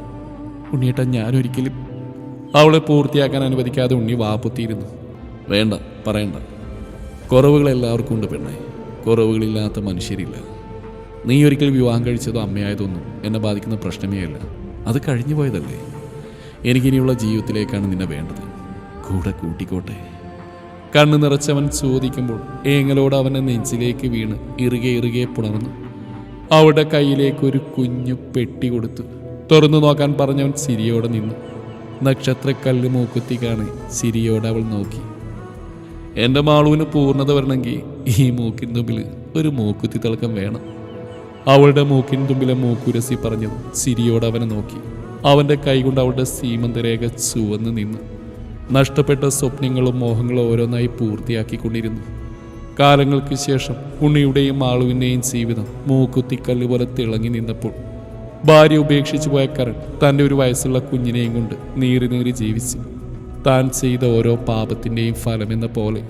ഉണ്ണിയേട്ടൻ ഞാനൊരിക്കലും... അവളെ പൂർത്തിയാക്കാൻ അനുവദിക്കാതെ ഉണ്ണി വാപ്പുത്തിയിരുന്നു. വേണ്ട, പറയണ്ട. കുറവുകൾ എല്ലാവർക്കും ഉണ്ട് പെണ്ണെ, കുറവുകളില്ലാത്ത മനുഷ്യരില്ല. നീ ഒരിക്കൽ വിവാഹം കഴിച്ചതോ അമ്മയായതൊന്നും എന്നെ ബാധിക്കുന്ന പ്രശ്നമേ അല്ല. അത് കഴിഞ്ഞു പോയതല്ലേ. എനിക്കിനിയുള്ള ജീവിതത്തിലേക്കാണ് നിന്നെ വേണ്ടത്. കൂടെ കൂട്ടിക്കോട്ടെ. കണ്ണു നിറച്ചവൻ ചോദിക്കുമ്പോൾ ഏങ്ങലോട് അവനെ നെഞ്ചിലേക്ക് വീണ് ഇറുകെ പുണർന്നു. അവളുടെ കയ്യിലേക്ക് ഒരു കുഞ്ഞു പെട്ടി കൊടുത്തു. തുറന്നു നോക്കാൻ പറഞ്ഞവൻ ചിരിയോടെ നിന്നു. നക്ഷത്രക്കല്ല് മൂക്കുത്തി കാണി ചിരിയോടെ അവൾ നോക്കി. എൻ്റെ മാളുവിന് പൂർണ്ണത വരണമെങ്കിൽ ഈ മൂക്കിൻ തുമ്പിൽ ഒരു മൂക്കുത്തി തിളക്കം വേണം. അവളുടെ മൂക്കിൻ തുമ്പിലെ മൂക്കുരസി പറഞ്ഞു ചിരിയോടെ അവനെ നോക്കി. അവൻ്റെ കൈകൊണ്ട് അവളുടെ സീമന്തരേഖ ചുവന്ന് നിന്നു. നഷ്ടപ്പെട്ട സ്വപ്നങ്ങളും മോഹങ്ങളും ഓരോന്നായി പൂർത്തിയാക്കിക്കൊണ്ടിരുന്നു. കാലങ്ങൾക്ക് ശേഷം ഉണ്ണിയുടെയും മാളുവിൻ്റെയും ജീവിതം മൂക്കുത്തിക്കല്ല് പോലെ തിളങ്ങി നിന്നപ്പോൾ ഭാര്യ ഉപേക്ഷിച്ചു പോയ കരൺ തൻ്റെ ഒരു വയസ്സുള്ള കുഞ്ഞിനെയും കൊണ്ട് നീറി ജീവിച്ചു. താൻ ചെയ്ത ഓരോ പാപത്തിൻ്റെയും ഫലമെന്ന പോലെ